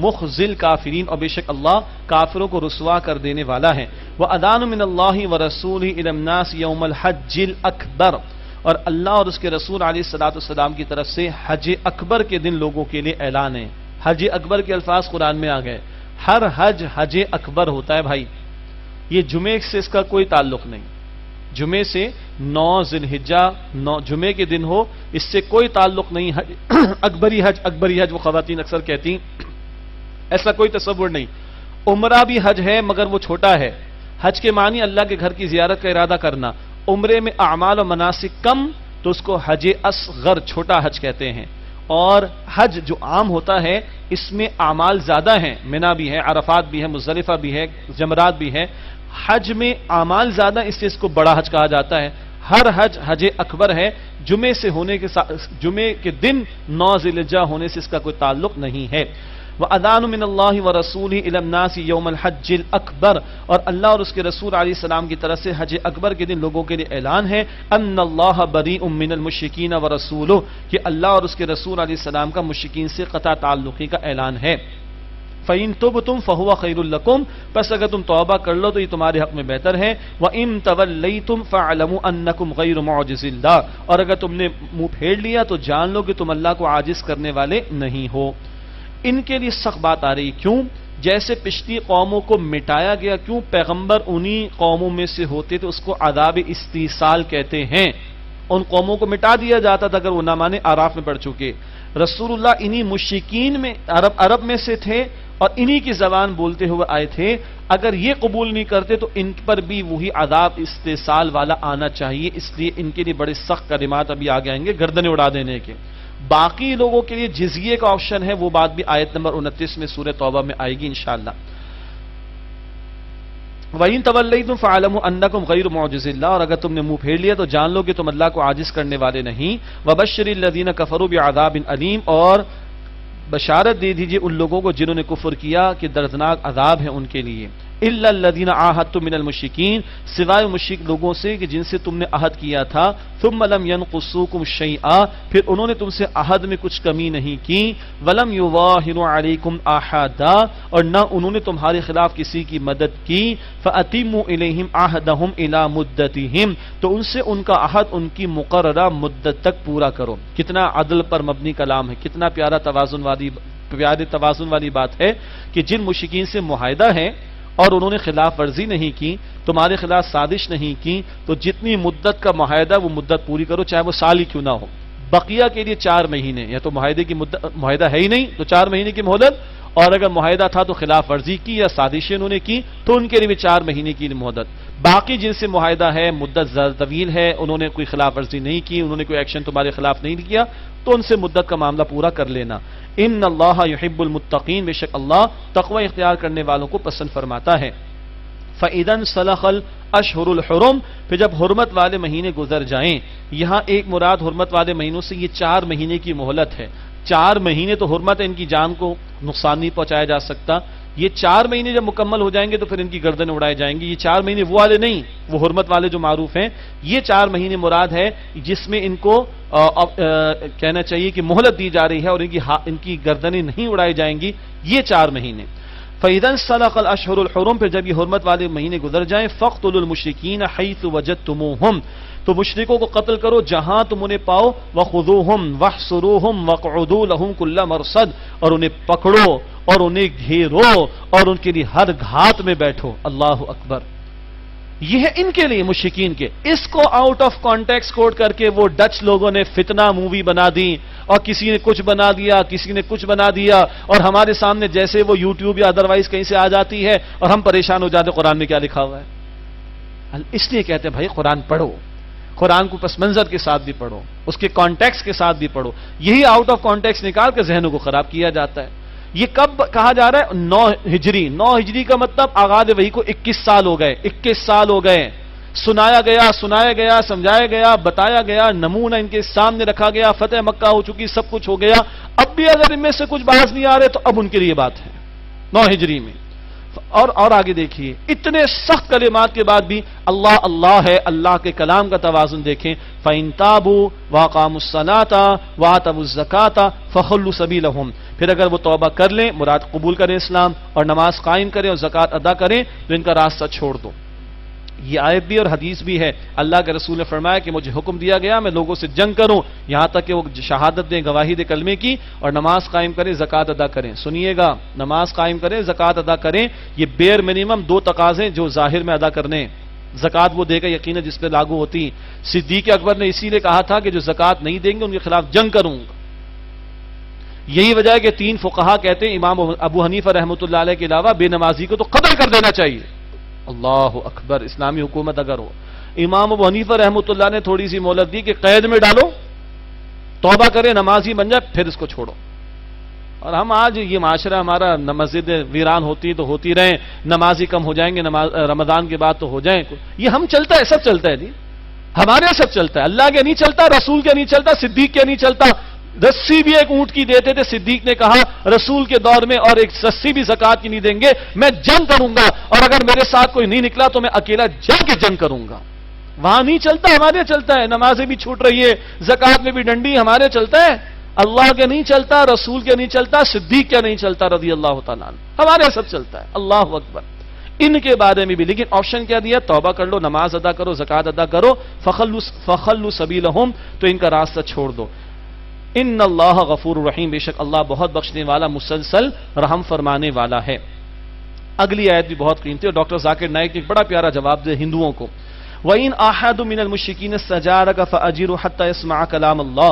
مُخْزِي الْكَافِرِينَ، اور بے شک اللہ کافروں کو رسوا کر دینے والا ہے. وَأَذَانٌ مِّنَ اللَّهِ وَرَسُولِهِ إِلَى النَّاسِ يَوْمَ الْحَجِّ الْأَكْبَرِ، اور اللہ اور اس کے رسول علیہ السلام کی طرف سے حج اکبر کے دن لوگوں کے لیے اعلان ہے. حج اکبر کے الفاظ قرآن میں آ گئے. ہر حج حج اکبر ہوتا ہے بھائی، یہ جمعے سے اس کا کوئی تعلق نہیں. جمعے سے 9 ذی الحجہ 9 جمعے کے دن ہو، اس سے کوئی تعلق نہیں. اکبری حج وہ خواتین اکثر کہتی ہیں، ایسا کوئی تصور نہیں. عمرہ بھی حج ہے مگر وہ چھوٹا ہے. حج کے معنی اللہ کے گھر کی زیارت کا ارادہ کرنا. عمرے میں اعمال و مناسک کم تو اس کو حج اصغر چھوٹا حج کہتے ہیں. اور حج جو عام ہوتا ہے اس میں اعمال زیادہ ہیں، منا بھی ہے، عرفات بھی ہے، مزدلفہ بھی ہے، جمرات بھی ہے. حج میں اعمال زیادہ، اس سے اس کو بڑا حج کہا جاتا ہے. ہر حج حج اکبر ہے. جمعے سے ہونے کے جمعے کے دن 9 ذی الحجہ ہونے سے اس کا کوئی تعلق نہیں ہے. وَأَذَانٌ مِّنَ اللَّهِ وَرَسُولِهِ إِلَى النَّاسِ يَوْمَ الْحَجِّ الْأَكْبَرِ، اور اللہ اور اس کے رسول علیہ السلام کی طرف سے حج اکبر کے دن لوگوں کے لیے اعلان ہے. أَنَّ اللَّهَ بَرِيءٌ مِّنَ الْمُشْرِكِينَ وَرَسُولُهُ، کہ اللہ اور اس کے رسول علیہ السلام کا مشرکین سے قطع تعلقی کا اعلان ہے. فَإِن تُبْتُمْ فَهُوَ خَيْرٌ لَكُمْ، پس اگر تم توبہ کر لو تو یہ تمہارے حق میں بہتر ہے. وَإِن تَوَلَّيْتُمْ فَاعْلَمُوا أَنَّكُمْ غَيْرُ مُعْجِزِ اللَّهِ، اور اگر تم نے منہ پھیر لیا تو جان لو کہ تم اللہ کو عاجز کرنے والے نہیں ہو. ان کے لیے سخت بات آ رہی، کیوں؟ جیسے پچھلی قوموں کو مٹایا گیا، کیوں؟ پیغمبر انہی قوموں میں سے ہوتے تھے، اس کو عذاب استیصال کہتے ہیں. ان قوموں کو مٹا دیا جاتا تھا اگر وہ نہ مانے، آراف میں پڑھ چکے. رسول اللہ انہی مشرکین میں عرب میں سے تھے اور انہی کی زبان بولتے ہوئے آئے تھے. اگر یہ قبول نہیں کرتے تو ان پر بھی وہی عذاب استیصال والا آنا چاہیے. اس لیے ان کے لیے بڑے سخت کلمات ابھی آگے آئیں گے گردنیں اڑا دینے کے. باقی لوگوں کے لیے جزیے کا آپشن ہے، وہ بات بھی آیت نمبر 29 میں سورہ توبہ میں آئے گی انشاءاللہ. وَإِن تَوَلَّيْتُمْ فَاعْلَمُوا أَنَّكُمْ غَيْرُ مُعْجِزِ اللَّهِ، اور اگر تم نے منہ پھیر لیا تو جان لو کہ تم اللہ کو عاجز کرنے والے نہیں. وَبَشِّرِ الَّذِينَ كَفَرُوا بِعَذَابٍ أَلِيمٍ، اور بشارت دے دیجئے ان لوگوں کو جنہوں نے کفر کیا کہ دردناک عذاب ہے ان کے لیے. الا الذین عاہدتم من المشرکین، سوائے مشرک لوگوں سے کہ جن سے تم نے عہد کیا تھا، ثم لم ينقصوکم شیئا، پھر انہوں نے تم سے عہد میں کچھ کمی نہیں کی، ولم یظاہروا علیکم احدا، اور نہ انہوں نے تمہارے خلاف کسی کی مدد کی، فاتموا الیہم عہدہم الی مدتہم، تو ان سے ان کا عہد ان کی مقررہ مدت تک پورا کرو۔ کتنا عدل پر مبنی کلام ہے، کتنا پیارے توازن والی بات ہے کہ جن مشرکین سے معاہدہ ہے اور انہوں نے خلاف ورزی نہیں کی، تمہارے خلاف سازش نہیں کی، تو جتنی مدت کا معاہدہ وہ مدت پوری کرو، چاہے وہ سال ہی کیوں نہ ہو۔ بقیہ کے لیے 4 مہینے، یا تو معاہدے کی مدت، معاہدہ ہے ہی نہیں تو 4 مہینے کی مہلت، اور اگر معاہدہ تھا تو خلاف ورزی کی یا سازشیں انہوں نے کی تو ان کے لیے بھی 4 مہینے کی مہلت۔ باقی جن سے معاہدہ ہے، مدت زیادہ طویل ہے، انہوں نے کوئی خلاف ورزی نہیں کی، انہوں نے کوئی ایکشن تمہارے خلاف نہیں کیا، تو ان سے مدت کا معاملہ پورا کر لینا۔ ان اللہ یحب المتقین، بے شک اللہ تقوی اختیار کرنے والوں کو پسند فرماتا ہے۔ فَإِذَا انسَلَخَ الْأَشْهُرُ الْحُرُمُ، پھر جب حرمت والے مہینے گزر جائیں، یہاں ایک مراد حرمت والے مہینوں سے یہ 4 مہینے کی مہلت ہے۔ 4 مہینے تو حرمت ہے، ان کی جان کو نقصان نہیں پہنچایا جا سکتا۔ یہ 4 مہینے جب مکمل ہو جائیں گے تو پھر ان کی گردنیں اڑائے جائیں گی۔ یہ 4 مہینے وہ والے نہیں، وہ حرمت والے جو معروف ہیں، یہ 4 مہینے مراد ہے جس میں ان کو کہنا چاہیے کہ مہلت دی جا رہی ہے اور ان کی گردنیں نہیں اڑائی جائیں گی، یہ 4 مہینے۔ فَإِذَا انسَلَخَ الْأَشْهُرُ الْحُرُمُ، پھر جب یہ حرمت والے مہینے گزر جائیں، فَاقْتُلُوا الْمُشْرِكِينَ حَيْثُ وَجَدتُّمُوهُمْ، تو مشرکوں کو قتل کرو جہاں تم انہیں پاؤ، وَخُذُوهُمْ وَاحْصُرُوهُمْ وَاقْعُدُوا لَهُمْ كُلَّ مَرْصَدٍ، اور انہیں پکڑو اور انہیں گھیرو اور ان کے لیے ہر گھات میں بیٹھو۔ اللہ اکبر، یہ ہے ان کے لیے، مشرکین کے۔ اس کو آؤٹ آف کانٹیکس کوٹ کر کے وہ ڈچ لوگوں نے فتنہ مووی بنا دی، اور کسی نے کچھ بنا دیا، کسی نے کچھ بنا دیا، اور ہمارے سامنے جیسے وہ یوٹیوب یا ادروائز کہیں سے آ جاتی ہے اور ہم پریشان ہو جاتے ہیں قرآن میں کیا لکھا ہوا ہے۔ اس لیے کہتے ہیں بھائی قرآن پڑھو، قرآن کو پس منظر کے ساتھ بھی پڑھو، اس کے کانٹیکس کے ساتھ بھی پڑھو۔ یہی آؤٹ آف کانٹیکس نکال کے ذہنوں کو خراب کیا جاتا ہے۔ یہ کب کہا جا رہا ہے؟ 9 ہجری۔ 9 ہجری کا مطلب آغاز وحی کو 21 سال ہو گئے، 21 سال ہو گئے۔ سنایا گیا، سمجھایا گیا، بتایا گیا، نمونہ ان کے سامنے رکھا گیا، فتح مکہ ہو چکی، سب کچھ ہو گیا۔ اب بھی اگر ان میں سے کچھ باز نہیں آ رہے تو اب ان کے لیے بات ہے 9 ہجری میں۔ اور آگے دیکھیے، اتنے سخت کلمات کے بعد بھی اللہ اللہ ہے، اللہ کے کلام کا توازن دیکھیں۔ فَإِن تَابُوا وَأَقَامُوا الصَّلَاةَ وَآتَوُا الزَّكَاةَ فَخَلُّوا سَبِيلَهُمْ، پھر اگر وہ توبہ کر لیں، مراد قبول کریں اسلام، اور نماز قائم کریں اور زکوٰۃ ادا کریں، تو ان کا راستہ چھوڑ دو۔ یہ آیت بھی اور حدیث بھی ہے، اللہ کے رسول نے فرمایا کہ مجھے حکم دیا گیا میں لوگوں سے جنگ کروں یہاں تک کہ وہ شہادت دیں، گواہی دیں کلمے کی، اور نماز قائم کریں، زکوٰۃ ادا کریں۔ سنیے گا، نماز قائم کریں، زکوٰۃ ادا کریں، یہ بیئر منیمم 2 تقاضے جو ظاہر میں ادا کرنے۔ زکوٰۃ وہ دے گا یقیناً جس پہ لاگو ہوتی۔ صدیق اکبر نے اسی لیے کہا تھا کہ جو زکوٰۃ نہیں دیں گے ان کے خلاف جنگ کروں گا۔ یہی وجہ ہے کہ 3 فقہا کہتے ہیں، امام ابو حنیفہ رحمۃ اللہ علیہ کے علاوہ بے نمازی کو تو قتل کر دینا چاہیے۔ اللہ اکبر، اسلامی حکومت اگر ہو۔ امام ابو حنیفہ رحمۃ اللہ نے تھوڑی سی مہلت دی کہ قید میں ڈالو، توبہ کرے، نمازی بن جائے، پھر اس کو چھوڑو۔ اور ہم آج یہ معاشرہ ہمارا، مسجد ویران ہوتی تو ہوتی رہیں، نمازی کم ہو جائیں گے، رمضان کے بعد تو ہو جائیں، یہ ہم چلتا ہے، سب چلتا ہے جی، ہمارے سب چلتا ہے، اللہ کے نہیں چلتا، رسول کے نہیں چلتا، صدیق کے نہیں چلتا۔ رسی بھی ایک اونٹ کی دیتے تھے، صدیق نے کہا رسول کے دور میں، اور ایک رسی بھی زکوٰۃ کی نہیں دیں گے، میں جنگ کروں گا، اور اگر میرے ساتھ کوئی نہیں نکلا تو میں اکیلا جا کے جنگ کروں گا۔ وہاں نہیں چلتا، ہمارے چلتا ہے، نمازیں بھی چھوٹ رہی ہے، زکوٰۃ میں بھی ڈنڈی، ہمارے چلتا ہے، اللہ کے نہیں چلتا، رسول کے نہیں چلتا، صدیق کے نہیں چلتا رضی اللہ تعالیٰ عنہ، ہمارے سب چلتا ہے۔ اللہ اکبر، ان کے بارے میں بھی لیکن آپشن کیا دیا؟ توبہ کر لو، نماز ادا کرو، زکوٰۃ ادا کرو، فخلوا سبیلہم، تو ان کا راستہ چھوڑ دو۔ ان اللہ غفور الرحیم، بے شک اللہ بہت بخشنے والا، مسلسل رحم فرمانے والا ہے۔ اگلی آیت بھی بہت قیمتی ہے، ڈاکٹر ذاکر نائک نے ایک بڑا پیارا جواب دیا ہندوؤں کو۔ وَإِنْ أَحَدٌ مِّنَ الْمُشْرِكِينَ اسْتَجَارَكَ فَأَجِرْهُ حَتَّى يَسْمَعَ كَلَامَ اللَّهِ،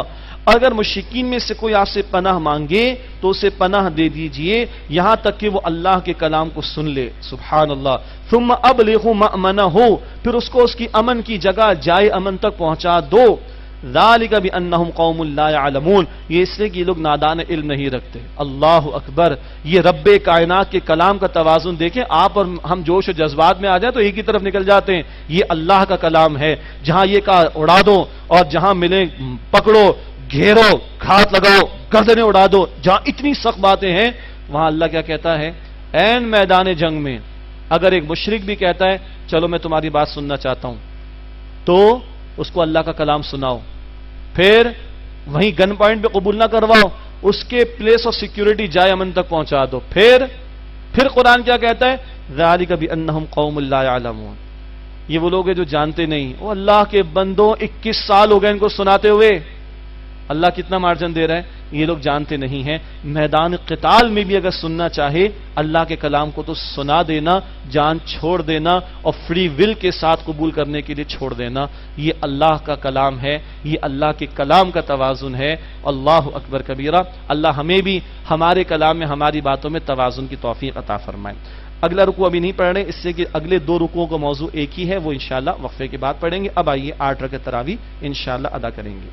اگر مشرکین میں سے کوئی آپ سے پناہ مانگے تو اسے پناہ دے دیجئے یہاں تک کہ وہ اللہ کے کلام کو سن لے۔ سبحان اللہ۔ ثُمَّ أَبْلِغْهُ مَأْمَنَهُ، پھر اس کو اس کی امن کی جگہ، جائے امن تک پہنچا دو۔ ذَلِكَ بِأَنَّهُمْ قَوْمٌ لَا يَعْلَمُونَ، یہ اس لیے کہ یہ لوگ نادان علم نہیں رکھتے۔ اللہ اکبر، یہ رب کائنات کے کلام کا توازن دیکھیں۔ آپ اور ہم جوش و جذبات میں آ جائیں تو ایک ہی طرف نکل جاتے ہیں، یہ اللہ کا کلام ہے، جہاں یہ کہا اڑا دو، اور جہاں ملے پکڑو، گھیرو، گھات لگاؤ، گردنیں اڑا دو، جہاں اتنی سخت باتیں ہیں وہاں اللہ کیا کہتا ہے؟ این میدان جنگ میں اگر ایک مشرک بھی کہتا ہے چلو میں تمہاری بات سننا چاہتا ہوں تو اس کو اللہ کا کلام سناؤ، پھر وہیں گن پوائنٹ پہ قبول نہ کرواؤ، اس کے پلیس آف سیکیورٹی جائے امن تک پہنچا دو۔ پھر قرآن کیا کہتا ہے؟ ذالک بانہم قوم لا یعلمون، یہ وہ لوگ ہیں جو جانتے نہیں۔ وہ اللہ کے بندوں 21 سال ہو گئے ان کو سناتے ہوئے، اللہ کتنا مارجن دے رہا ہے، یہ لوگ جانتے نہیں ہیں۔ میدان قتال میں بھی اگر سننا چاہے اللہ کے کلام کو تو سنا دینا، جان چھوڑ دینا اور فری ول کے ساتھ قبول کرنے کے لیے چھوڑ دینا، یہ اللہ کا کلام ہے، یہ اللہ کے کلام کا توازن ہے۔ اللہ اکبر کبیرہ۔ اللہ ہمیں بھی ہمارے کلام میں ہماری باتوں میں توازن کی توفیق عطا فرمائے۔ اگلا رکوع ابھی نہیں پڑھ رہے، اس سے کہ اگلے 2 رکوعوں کا موضوع ایک ہی ہے، وہ انشاءاللہ وقفے کے بعد پڑھیں گے۔ اب آئیے 8 رکعت تراویح انشاءاللہ ادا کریں گے۔